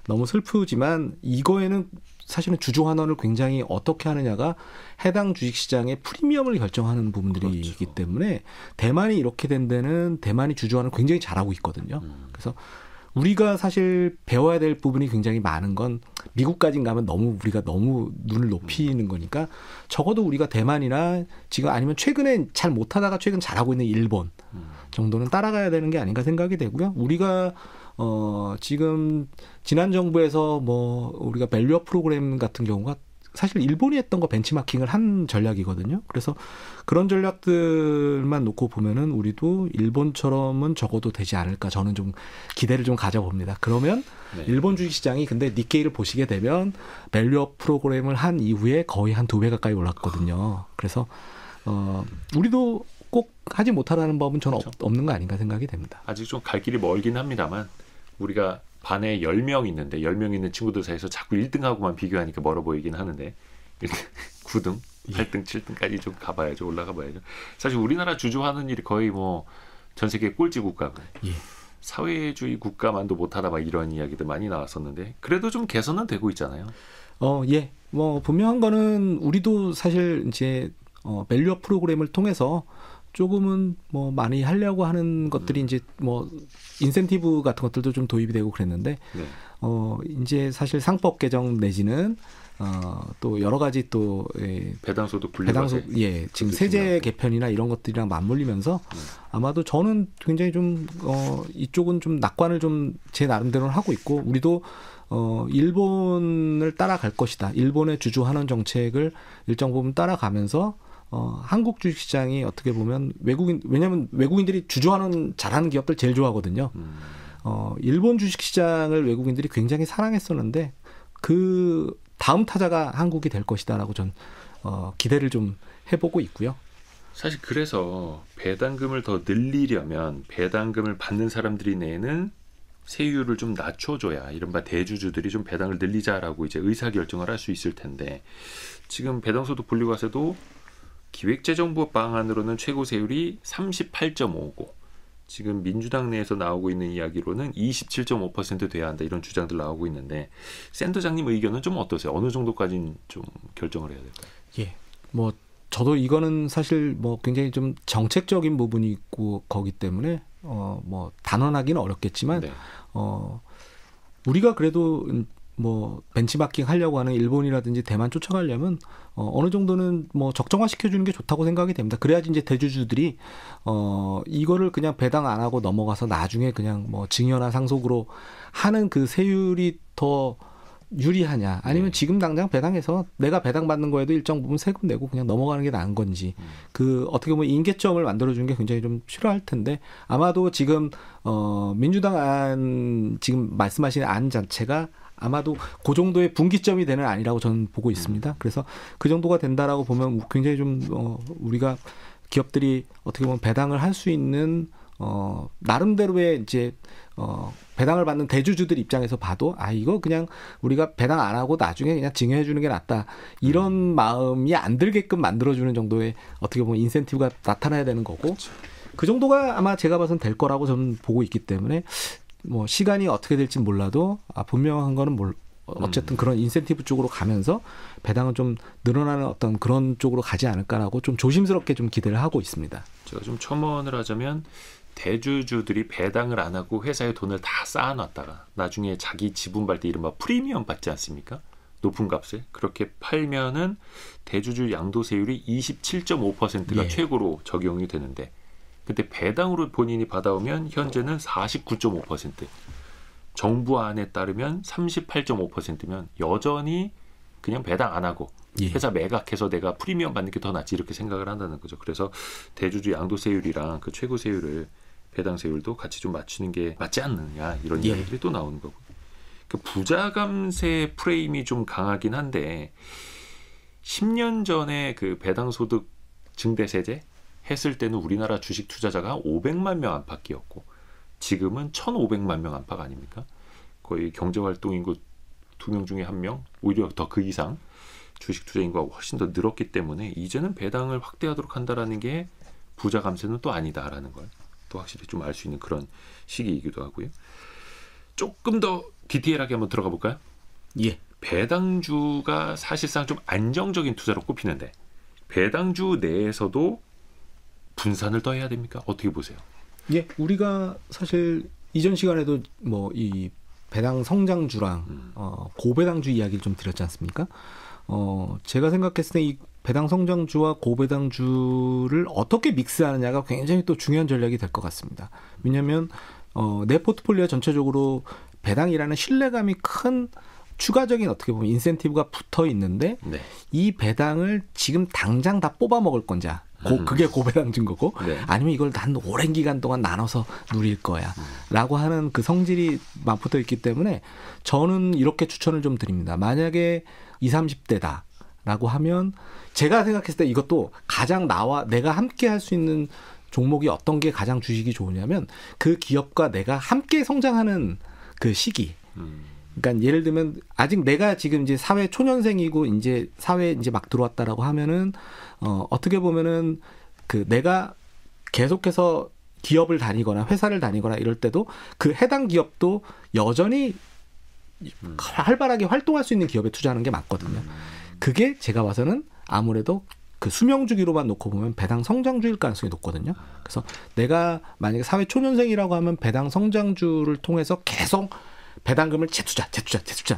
너무 슬프지만 이거에는 사실은 주주환원을 굉장히 어떻게 하느냐가 해당 주식시장의 프리미엄을 결정하는 부분들이기 그렇죠. 때문에 대만이 이렇게 된 데는 대만이 주주환원을 굉장히 잘하고 있거든요. 그래서 우리가 사실 배워야 될 부분이 굉장히 많은 건 미국까지 가면 우리가 너무 눈을 높이는 거니까 적어도 우리가 대만이나 지금 아니면 최근에 잘 못하다가 최근 잘하고 있는 일본 정도는 따라가야 되는 게 아닌가 생각이 되고요. 우리가 지금 지난 정부에서 뭐 우리가 밸류업 프로그램 같은 경우가 사실 일본이 했던 거 벤치마킹을 한 전략이거든요. 그래서 그런 전략들만 놓고 보면은 우리도 일본처럼은 적어도 되지 않을까 저는 좀 기대를 좀 가져봅니다. 그러면 네. 일본 주식시장이 근데 니케이를 보시게 되면 밸류업 프로그램을 한 이후에 거의 한 2배 가까이 올랐거든요. 그래서 우리도 꼭 하지 못하라는 법은 저는 그렇죠. 없는 거 아닌가 생각이 됩니다. 아직 좀 갈 길이 멀긴 합니다만 우리가 반에 10명 있는데 10명 있는 친구들 사이에서 자꾸 1등하고만 비교하니까 멀어 보이긴 하는데 9등, 8등, 7등까지 좀 가봐야죠. 올라가 봐야죠. 사실 우리나라 주주하는 일이 거의 뭐 전 세계 꼴찌 국가고 예. 사회주의 국가만도 못하다 막 이런 이야기들 많이 나왔었는데 그래도 좀 개선은 되고 있잖아요. 예. 뭐 분명한 거는 우리도 사실 이제 밸류업 프로그램을 통해서 조금은 뭐 많이 하려고 하는 것들이 이제 뭐 인센티브 같은 것들도 좀 도입이 되고 그랬는데 네. 이제 사실 상법 개정 내지는 또 여러 가지 또 배당소득 분리과세 지금 세제 개편이나 이런 것들이랑 맞물리면서 아마도 저는 굉장히 좀 이쪽은 좀 낙관을 좀 제 나름대로는 하고 있고 우리도 일본을 따라갈 것이다. 일본의 주주환원 정책을 일정 부분 따라가면서 한국 주식시장이 어떻게 보면 왜냐하면 외국인들이 주주환원 잘하는 기업들 제일 좋아하거든요. 일본 주식시장을 외국인들이 굉장히 사랑했었는데 그 다음 타자가 한국이 될 것이다라고 전 기대를 좀 해보고 있고요. 사실 그래서 배당금을 더 늘리려면 배당금을 받는 사람들이 내는 세율을 좀 낮춰줘야 이른바 대주주들이 좀 배당을 늘리자라고 이제 의사결정을 할 수 있을 텐데 지금 배당소득 분리과세도 기획재정부 방안으로는 최고 세율이 38.5고 지금 민주당 내에서 나오고 있는 이야기로는 27.5% 돼야 한다 이런 주장들 나오고 있는데 센터장님 의견은 좀 어떠세요? 어느 정도까지는 좀 결정을 해야 될까요? 예, 뭐 저도 이거는 사실 뭐 굉장히 좀 정책적인 부분이 있고 거기 때문에 뭐 단언하기는 어렵겠지만 네. 우리가 그래도 뭐 벤치마킹 하려고 하는 일본이라든지 대만 쫓아가려면 어느 정도는 뭐 적정화 시켜주는 게 좋다고 생각이 됩니다. 그래야지 이제 대주주들이 이거를 그냥 배당 안 하고 넘어가서 나중에 그냥 뭐 증여나 상속으로 하는 그 세율이 더 유리하냐 아니면 지금 당장 배당해서 내가 배당받는 거에도 일정 부분 세금 내고 그냥 넘어가는 게 나은 건지 그 어떻게 보면 인계점을 만들어주는 게 굉장히 좀 필요할 텐데 아마도 지금 민주당 안 지금 말씀하신 안 자체가 아마도 그 정도의 분기점이 되는 안이라고 저는 보고 있습니다. 그래서 그 정도가 된다라고 보면 굉장히 좀 우리가 기업들이 어떻게 보면 배당을 할 수 있는 나름대로의 이제 배당을 받는 대주주들 입장에서 봐도 이거 그냥 우리가 배당 안 하고 나중에 그냥 증여해 주는 게 낫다 이런 마음이 안 들게끔 만들어주는 정도의 어떻게 보면 인센티브가 나타나야 되는 거고 그렇죠. 그 정도가 아마 제가 봐서는 될 거라고 저는 보고 있기 때문에 뭐 시간이 어떻게 될지 몰라도 분명한 거는 어쨌든 그런 인센티브 쪽으로 가면서 배당은 좀 늘어나는 어떤 그런 쪽으로 가지 않을까라고 좀 조심스럽게 좀 기대를 하고 있습니다. 제가 좀 첨언을 하자면 대주주들이 배당을 안 하고 회사에 돈을 다 쌓아놨다가 나중에 자기 지분 발 때 이른바 프리미엄 받지 않습니까? 높은 값에 그렇게 팔면은 대주주 양도세율이 27.5%가 최고로 적용이 되는데 근데 배당으로 본인이 받아오면 현재는 49.5%. 정부 안에 따르면 38.5%면 여전히 그냥 배당 안 하고 회사 매각해서 내가 프리미엄 받는 게 더 낫지 이렇게 생각을 한다는 거죠. 그래서 대주주 양도세율이랑 그 최고세율을 배당세율도 같이 좀 맞추는 게 맞지 않느냐 이런 이야기들이 또 나오는 거고. 그 부자감세 프레임이 좀 강하긴 한데 10년 전에 그 배당소득 증대세제 했을 때는 우리나라 주식 투자자가 500만 명 안팎이었고 지금은 1,500만 명 안팎 아닙니까? 거의 경제활동인구 2명 중에 1명 오히려 더 그 이상 주식 투자 인구가 훨씬 더 늘었기 때문에 이제는 배당을 확대하도록 한다라는 게 부자 감세는 또 아니다라는 걸 또 확실히 좀 알 수 있는 그런 시기이기도 하고요. 조금 더 디테일하게 한번 들어가 볼까요? 예. 배당주가 사실상 좀 안정적인 투자로 꼽히는데 배당주 내에서도 분산을 더 해야 됩니까? 어떻게 보세요? 예, 우리가 사실 이전 시간에도 뭐 이 배당 성장주랑 고배당주 이야기를 좀 드렸지 않습니까? 제가 생각했을 때 이 배당 성장주와 고배당주를 어떻게 믹스하느냐가 굉장히 또 중요한 전략이 될 것 같습니다. 왜냐하면 내 포트폴리오 전체적으로 배당이라는 신뢰감이 큰 추가적인 어떻게 보면 인센티브가 붙어 있는데 네. 이 배당을 지금 당장 다 뽑아 먹을 건지 그게 고배당주인 거고 네. 아니면 이걸 난 오랜 기간 동안 나눠서 누릴 거야 라고 하는 그 성질이 맞붙어 있기 때문에 저는 이렇게 추천을 좀 드립니다. 만약에 20, 30대다 라고 하면 제가 생각했을 때 이것도 가장 내가 함께 할 수 있는 종목이 어떤 게 가장 주식이 좋으냐면 그 기업과 내가 함께 성장하는 그 시기. 그러니까 예를 들면 아직 내가 지금 이제 사회 초년생이고 이제 사회에 이제 막 들어왔다라고 하면은 어떻게 보면은 그 내가 계속해서 기업을 다니거나 회사를 다니거나 이럴 때도 그 해당 기업도 여전히 활발하게 활동할 수 있는 기업에 투자하는 게 맞거든요. 그게 제가 봐서는 아무래도 그 수명 주기로만 놓고 보면 배당 성장주일 가능성이 높거든요. 그래서 내가 만약에 사회 초년생이라고 하면 배당 성장주를 통해서 계속 배당금을 재투자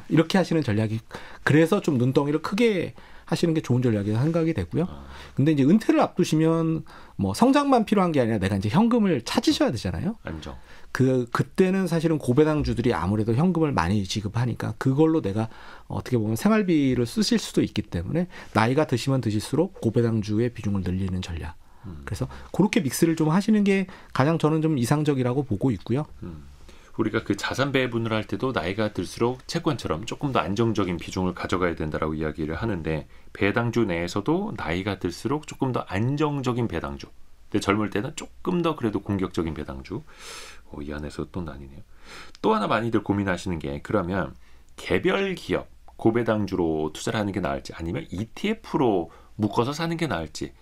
이렇게 하시는 전략이 그래서 좀 눈덩이를 크게 하시는 게 좋은 전략이라고 생각이 되고요. 근데 이제 은퇴를 앞두시면 뭐 성장만 필요한 게 아니라 내가 이제 현금을 찾으셔야 되잖아요. 안정. 그때는 사실은 고배당주들이 아무래도 현금을 많이 지급하니까 그걸로 내가 어떻게 보면 생활비를 쓰실 수도 있기 때문에 나이가 드시면 드실수록 고배당주의 비중을 늘리는 전략. 그래서 그렇게 믹스를 좀 하시는 게 가장 저는 좀 이상적이라고 보고 있고요. 우리가 그 자산 배분을 할 때도 나이가 들수록 채권처럼 조금 더 안정적인 비중을 가져가야 된다라고 이야기를 하는데 배당주 내에서도 나이가 들수록 조금 더 안정적인 배당주. 근데 젊을 때는 조금 더 그래도 공격적인 배당주. 이 안에서 또 나뉘네요. 또 하나 많이들 고민하시는 게 그러면 개별 기업 고배당주로 투자를 하는 게 나을지 아니면 ETF로 묶어서 사는 게 나을지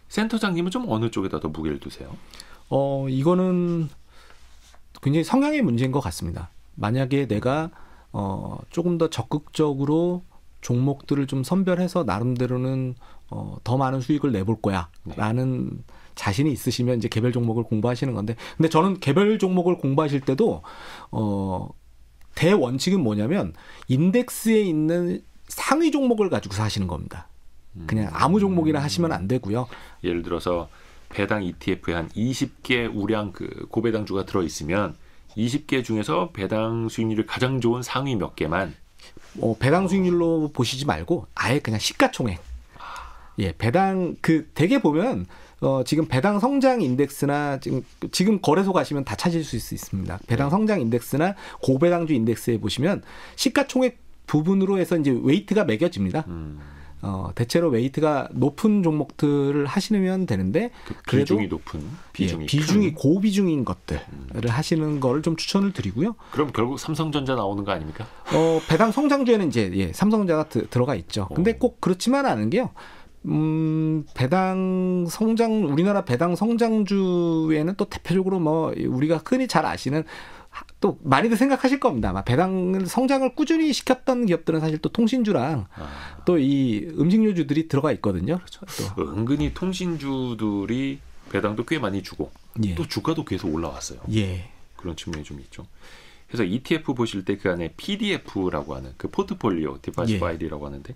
센터장님은 좀 어느 쪽에다 더 무게를 두세요? 이거는 굉장히 성향의 문제인 것 같습니다. 만약에 내가 조금 더 적극적으로 종목들을 좀 선별해서 나름대로는 더 많은 수익을 내볼 거야 라는 자신이 있으시면 이제 개별 종목을 공부하시는 건데 근데 저는 개별 종목을 공부하실 때도 대원칙은 뭐냐면 인덱스에 있는 상위 종목을 가지고 하시는 겁니다. 그냥 아무 종목이나 하시면 안 되고요. 예를 들어서 배당 ETF에 한 20개 우량 그 고배당주가 들어있으면 20개 중에서 배당 수익률이 가장 좋은 상위 몇 개만 배당 수익률로 보시지 말고 아예 그냥 시가총액. 예, 배당 되게 보면 지금 배당 성장 인덱스나 지금 거래소 가시면 다 찾을 수 있습니다. 배당 성장 인덱스나 고배당주 인덱스에 보시면 시가총액 부분으로 해서 이제 웨이트가 매겨집니다. 대체로 웨이트가 높은 종목들을 하시면 되는데 그래도 비중이 높은 비중이 고비중인 것들을 하시는 거를 좀 추천을 드리고요. 그럼 결국 삼성전자 나오는 거 아닙니까? 배당 성장주에는 이제 삼성전자가 들어가 있죠. 근데 꼭 그렇지만 않은 게요. 우리나라 배당 성장주에는 또 대표적으로 뭐 우리가 흔히 잘 아시는 또 많이들 생각하실 겁니다. 아마 배당 성장을 꾸준히 시켰던 기업들은 사실 또 통신주랑 또 이 음식료주들이 들어가 있거든요. 그렇죠. 또 은근히 통신주들이 배당도 꽤 많이 주고 또 주가도 계속 올라왔어요. 그런 측면이 좀 있죠. 그래서 ETF 보실 때 그 안에 PDF라고 하는 그 포트폴리오 디버시파이드라고 하는데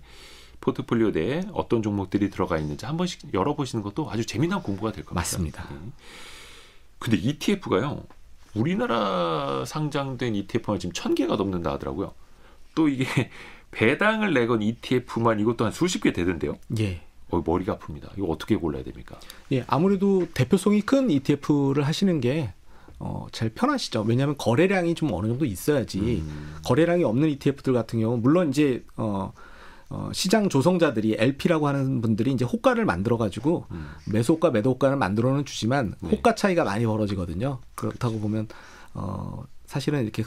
포트폴리오 내에 어떤 종목들이 들어가 있는지 한 번씩 열어보시는 것도 아주 재미난 공부가 될 것 같습니다. 맞습니다. 근데 ETF가요. 우리나라 상장된 ETF가 지금 1000개가 넘는다 하더라고요. 또 이게 배당을 내건 ETF만 이것도 한 수십 개 되던데요. 머리가 아픕니다. 이거 어떻게 골라야 됩니까? 아무래도 대표성이 큰 ETF를 하시는 게 제일 편하시죠. 왜냐하면 거래량이 좀 어느 정도 있어야지. 거래량이 없는 ETF들 같은 경우 물론 이제 시장 조성자들이 LP라고 하는 분들이 이제 호가를 만들어가지고 매수호가, 매도호가는 만들어는 주지만 호가 차이가 많이 벌어지거든요. 그렇다고 보면 사실은 이렇게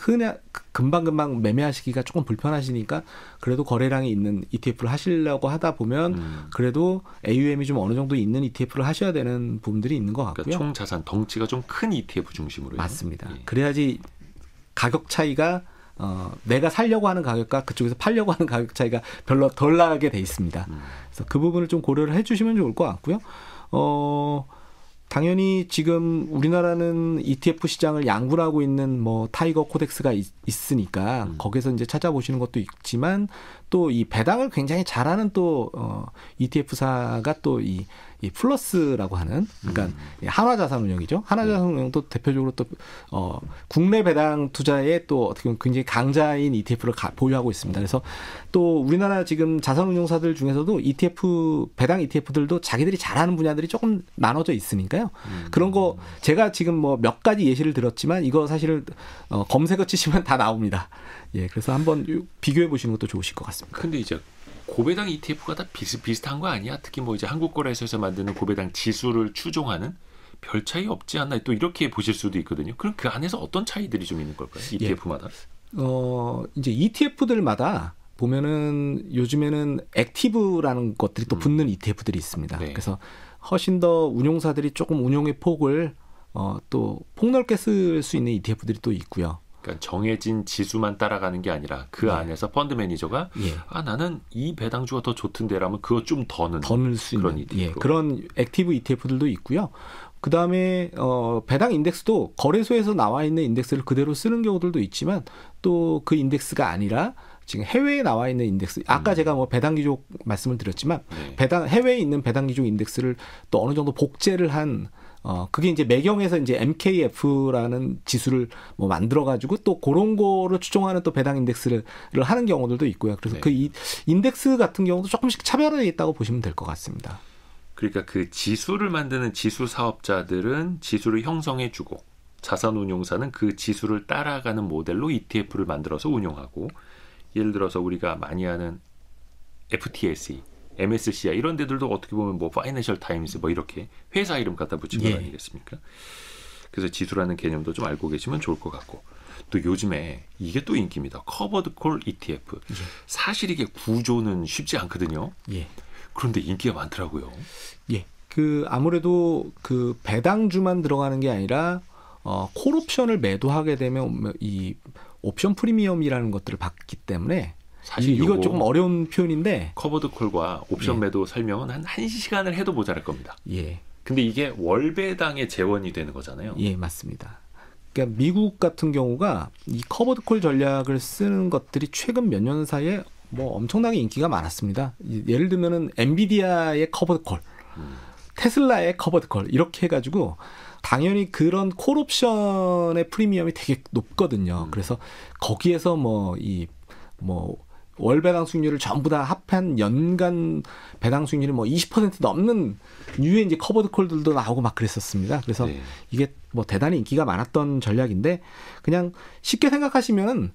금방금방 매매하시기가 조금 불편하시니까 그래도 거래량이 있는 ETF를 하시려고 하다 보면 그래도 AUM이 좀 어느 정도 있는 ETF를 하셔야 되는 부분들이 있는 것 같고요. 그러니까 총 자산 덩치가 좀 큰 ETF 중심으로. 맞습니다. 그래야지 가격 차이가 내가 살려고 하는 가격과 그쪽에서 팔려고 하는 가격 차이가 별로 덜 나게 돼 있습니다. 그래서 그 부분을 좀 고려를 해주시면 좋을 것 같고요. 당연히 지금 우리나라는 ETF 시장을 양분하고 있는 뭐 타이거 코덱스가 있으니까 거기서 이제 찾아보시는 것도 있지만 또 이 배당을 굉장히 잘하는 또 ETF사가 또 이 플러스라고 하는 그러니까 한화자산운용이죠. 한화자산운용도 대표적으로 또 국내 배당 투자에 또 어떻게 보면 굉장히 강자인 ETF를 보유하고 있습니다. 그래서 또 우리나라 지금 자산운용사들 중에서도 ETF 배당 ETF들도 자기들이 잘하는 분야들이 조금 나눠져 있으니까요. 그런 거 제가 지금 뭐 몇 가지 예시를 들었지만 이거 사실은 검색어 치시면 다 나옵니다. 예, 그래서 한번 비교해 보시는 것도 좋으실 것 같습니다. 근데 이제 고배당 ETF가 다 비슷한 거 아니야? 특히 뭐 이제 한국거래소에서 만드는 고배당 지수를 추종하는 별 차이 없지 않나? 또 이렇게 보실 수도 있거든요. 그럼 그 안에서 어떤 차이들이 좀 있는 걸까요? ETF마다? 이제 ETF들마다 보면은 요즘에는 액티브라는 것들이 또 붙는 ETF들이 있습니다. 네. 그래서 훨씬 더 운용사들이 조금 운용의 폭을 또 폭넓게 쓸 수 있는 ETF들이 또 있고요. 그러니까 정해진 지수만 따라가는 게 아니라 그 안에서 펀드 매니저가 나는 이 배당주가 더 좋던데라면 그거 좀 더 넣을 수 있는 그런 액티브 ETF들도 있고요. 그 다음에 배당 인덱스도 거래소에서 나와 있는 인덱스를 그대로 쓰는 경우들도 있지만 또 그 인덱스가 아니라 지금 해외에 나와 있는 인덱스, 아까 제가 뭐 배당 기족 말씀을 드렸지만 해외에 있는 배당 기족 인덱스를 또 어느 정도 복제를 한 그게 이제 매경에서 이제 MKF라는 지수를 뭐 만들어가지고 또 그런 거를 추종하는 또 배당 인덱스를 하는 경우들도 있고요. 그래서 그 인덱스 같은 경우도 조금씩 차별화되어 있다고 보시면 될 것 같습니다. 그러니까 그 지수를 만드는 지수 사업자들은 지수를 형성해주고 자산운용사는 그 지수를 따라가는 모델로 ETF를 만들어서 운용하고 예를 들어서 우리가 많이 하는 FTSE MSCI 이런 데들도 어떻게 보면 뭐 파이낸셜 타임스 뭐 이렇게 회사 이름 갖다 붙인 거 아니겠습니까? 그래서 지수라는 개념도 좀 알고 계시면 좋을 것 같고 또 요즘에 이게 또 인기입니다. 커버드 콜 ETF. 사실 이게 구조는 쉽지 않거든요. 그런데 인기가 많더라고요. 그 아무래도 그 배당주만 들어가는 게 아니라 콜옵션을 매도하게 되면 이 옵션 프리미엄이라는 것들을 받기 때문에 사실 이거 조금 어려운 표현인데 커버드 콜과 옵션 매도 설명은 한 1시간을 해도 모자랄 겁니다. 근데 이게 월배당의 재원이 되는 거잖아요. 맞습니다. 그러니까 미국 같은 경우가 이 커버드 콜 전략을 쓰는 것들이 최근 몇 년 사이에 뭐 엄청나게 인기가 많았습니다. 예를 들면은 엔비디아의 커버드 콜, 테슬라의 커버드 콜 이렇게 해가지고 당연히 그런 콜옵션의 프리미엄이 되게 높거든요. 그래서 거기에서 월 배당 수익률을 전부 다 합한 연간 배당 수익률이 뭐 20% 넘는 류의 이제 커버드 콜들도 나오고 막 그랬었습니다. 그래서 이게 뭐 대단히 인기가 많았던 전략인데 그냥 쉽게 생각하시면은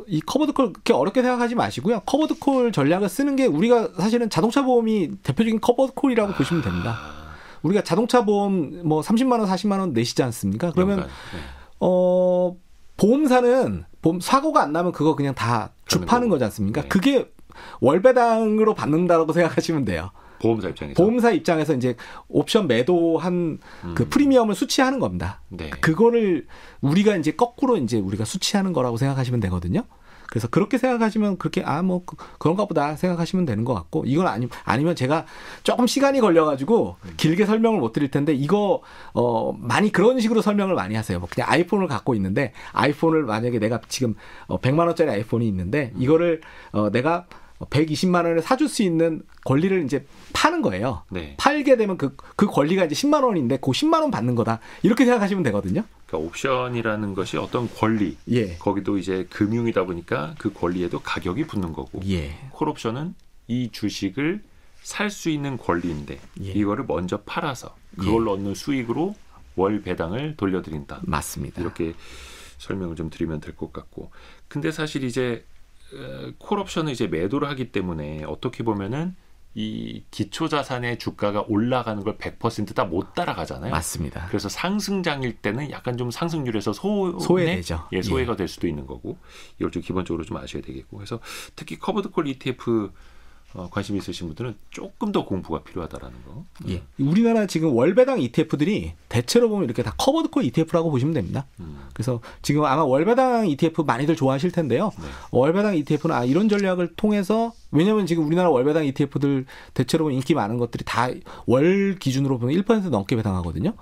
이 커버드 콜 그렇게 어렵게 생각하지 마시고요. 커버드 콜 전략을 쓰는 게 우리가 사실은 자동차 보험이 대표적인 커버드 콜이라고 보시면 됩니다. 우리가 자동차 보험 뭐 30만 원, 40만 원 내시지 않습니까? 그러면 보험사는 사고가 안 나면 그거 그냥 다 주파는 거지 않습니까? 그게 월배당으로 받는다고 생각하시면 돼요. 보험사 입장에서 이제 옵션 매도한 그 프리미엄을 수취하는 겁니다. 그거를 우리가 이제 거꾸로 이제 우리가 수취하는 거라고 생각하시면 되거든요. 그래서 그렇게 생각하시면 그렇게 뭐 그런가 보다 생각하시면 되는 것 같고 이건 아니면 제가 조금 시간이 걸려가지고 길게 설명을 못 드릴 텐데 이거 많이 그런 식으로 설명을 많이 하세요. 뭐 그냥 아이폰을 갖고 있는데 아이폰을 만약에 내가 지금 100만 원짜리 아이폰이 있는데 이거를 내가 120만 원에 사줄 수 있는 권리를 이제 파는 거예요. 팔게 되면 그 권리가 이제 10만 원인데 그 10만 원 받는 거다. 이렇게 생각하시면 되거든요. 그러니까 옵션이라는 것이 어떤 권리, 거기도 이제 금융이다 보니까 그 권리에도 가격이 붙는 거고, 콜옵션은 이 주식을 살 수 있는 권리인데 이거를 먼저 팔아서 그걸로 얻는 수익으로 월 배당을 돌려드린다. 맞습니다. 이렇게 설명을 좀 드리면 될 것 같고, 근데 사실 이제 콜옵션을 이제 매도를 하기 때문에 어떻게 보면은 이 기초자산의 주가가 올라가는 걸 100% 다 못 따라가잖아요. 맞습니다. 그래서 상승장일 때는 약간 좀 상승률에서 소외되죠. 소외가 될 수도 있는 거고 이걸 좀 기본적으로 좀 아셔야 되겠고 그래서 특히 커버드 콜 ETF 관심 있으신 분들은 조금 더 공부가 필요하다라는 거. 예. 우리나라 지금 월배당 ETF들이 대체로 보면 이렇게 다 커버드콜 ETF라고 보시면 됩니다. 그래서 지금 아마 월배당 ETF 많이들 좋아하실 텐데요. 네. 월배당 ETF는 이런 전략을 통해서, 왜냐하면 지금 우리나라 월배당 ETF들 대체로 보면 인기 많은 것들이 다 월 기준으로 보면 1% 넘게 배당하거든요.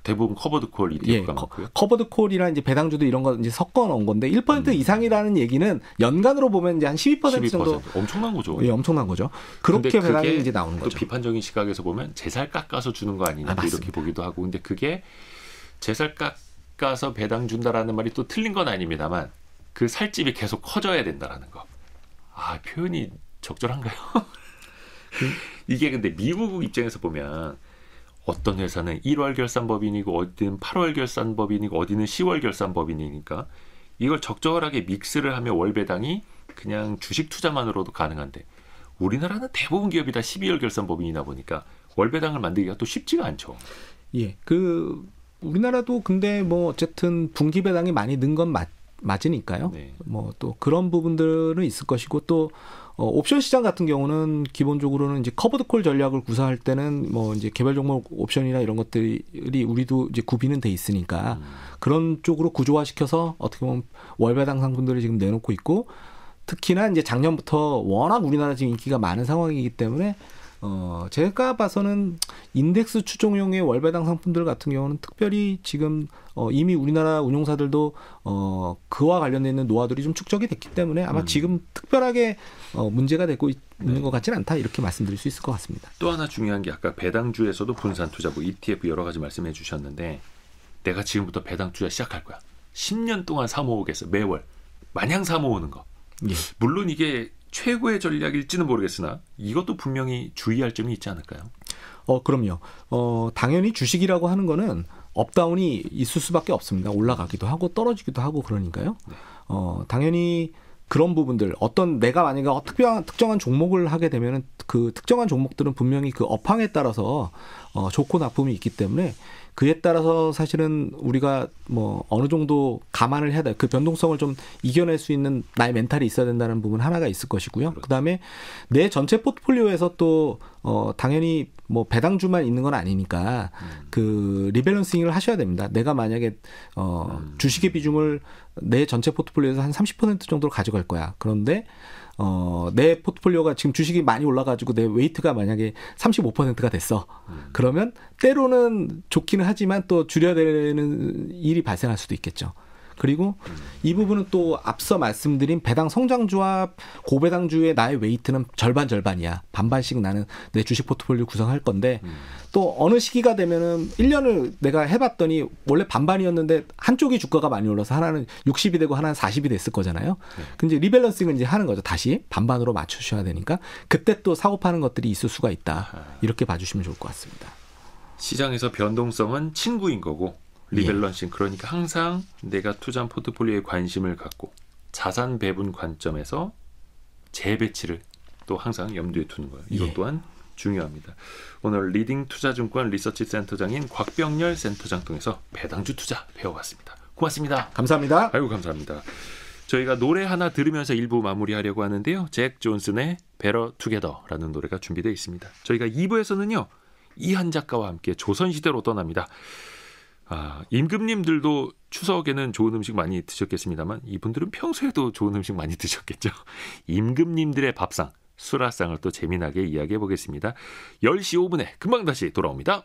대부분 커버드콜 ETF가 많고요. 커버드콜이랑 이제 배당주도 이런 거 이제 섞어 놓은 건데 1% 이상이라는 얘기는 연간으로 보면 이제 한 12% 정도. 엄청난 거죠. 예, 엄청난 거죠. 그렇게 배당이 이제 나오는 또 거죠. 비판적인 시각에서 보면 제살 깎아서 주는 거 아니냐 이렇게 보기도 하고. 근데 그게 제살 깎아서 배당 준다라는 말이 또 틀린 건 아닙니다만 그 살집이 계속 커져야 된다라는 거. 표현이 적절한가요? 이게 근데 미국 입장에서 보면 어떤 회사는 1월 결산법인이고 어디는 8월 결산법인이고 어디는 10월 결산법인이니까 이걸 적절하게 믹스를 하면 월배당이 그냥 주식 투자만으로도 가능한데 우리나라는 대부분 기업이 다 12월 결산법인이다 보니까 월배당을 만들기가 또 쉽지가 않죠. 예, 우리나라도 근데 뭐 어쨌든 분기 배당이 많이 는 건 맞으니까요. 네. 뭐 또 그런 부분들은 있을 것이고 또 옵션 시장 같은 경우는 기본적으로는 이제 커버드콜 전략을 구사할 때는 뭐 이제 개별 종목 옵션이나 이런 것들이 우리도 이제 구비는 돼 있으니까 그런 쪽으로 구조화시켜서 어떻게 보면 월배당 상품들을 지금 내놓고 있고, 특히나 이제 작년부터 워낙 우리나라 지금 인기가 많은 상황이기 때문에 제가 봐서는 인덱스 추종용의 월배당 상품들 같은 경우는 특별히 지금 이미 우리나라 운용사들도 그와 관련된 있는 노하우들이 좀 축적이 됐기 때문에 아마 지금 특별하게 문제가 되고 있는 것 같지는 않다, 이렇게 말씀드릴 수 있을 것 같습니다. 또 하나 중요한 게 아까 배당주에서도 분산 투자, ETF 여러 가지 말씀해 주셨는데 내가 지금부터 배당 투자 시작할 거야. 10년 동안 사모으겠어. 매월 마냥 사모으는 거. 예. 물론 이게 최고의 전략일지는 모르겠으나 이것도 분명히 주의할 점이 있지 않을까요? 그럼요. 당연히 주식이라고 하는 거는 업다운이 있을 수밖에 없습니다. 올라가기도 하고 떨어지기도 하고 그러니까요. 네. 당연히 그런 부분들, 내가 만약에 특정한 종목을 하게 되면은 그 특정한 종목들은 분명히 그 업황에 따라서 좋고 나쁨이 있기 때문에 그에 따라서 사실은 우리가 뭐 어느 정도 감안을 해야 돼. 그 변동성을 좀 이겨낼 수 있는 나의 멘탈이 있어야 된다는 부분 하나가 있을 것이고요. 그렇죠. 그다음에 내 전체 포트폴리오에서 또 당연히 뭐 배당주만 있는 건 아니니까 그 리밸런싱을 하셔야 됩니다. 내가 만약에 주식의 비중을 내 전체 포트폴리오에서 한 30% 정도로 가져갈 거야. 그런데 내 포트폴리오가 지금 주식이 많이 올라가지고 내 웨이트가 만약에 35%가 됐어. 그러면 때로는 좋기는 하지만 또 줄여야 되는 일이 발생할 수도 있겠죠. 그리고 이 부분은 또 앞서 말씀드린 배당 성장주와 고배당주의 나의 웨이트는 절반이야. 반반씩 나는 내 주식 포트폴리오 구성할 건데 또 어느 시기가 되면은 1년을 내가 해봤더니 원래 반반이었는데 한쪽이 주가가 많이 올라서 하나는 60이 되고 하나는 40이 됐을 거잖아요. 근데 리밸런싱을 이제 하는 거죠. 다시 반반으로 맞추셔야 되니까 그때 또 사고 파는 것들이 있을 수가 있다. 이렇게 봐주시면 좋을 것 같습니다. 시장에서 변동성은 친구인 거고 리밸런싱, 그러니까 항상 내가 투자한 포트폴리오에 관심을 갖고 자산 배분 관점에서 재배치를 또 항상 염두에 두는 거예요. 이것 또한 중요합니다. 오늘 리딩 투자증권 리서치 센터장인 곽병렬 센터장 통해서 배당주 투자 배워봤습니다. 고맙습니다. 감사합니다. 아이고 감사합니다. 저희가 노래 하나 들으면서 1부 마무리하려고 하는데요. 잭 존슨의 Better Together라는 노래가 준비되어 있습니다. 저희가 2부에서는요. 이한 작가와 함께 조선시대로 떠납니다. 임금님들도 추석에는 좋은 음식 많이 드셨겠습니다만 이분들은 평소에도 좋은 음식 많이 드셨겠죠. 임금님들의 밥상, 수라상을 또 재미나게 이야기해 보겠습니다. 10시 5분에 금방 다시 돌아옵니다.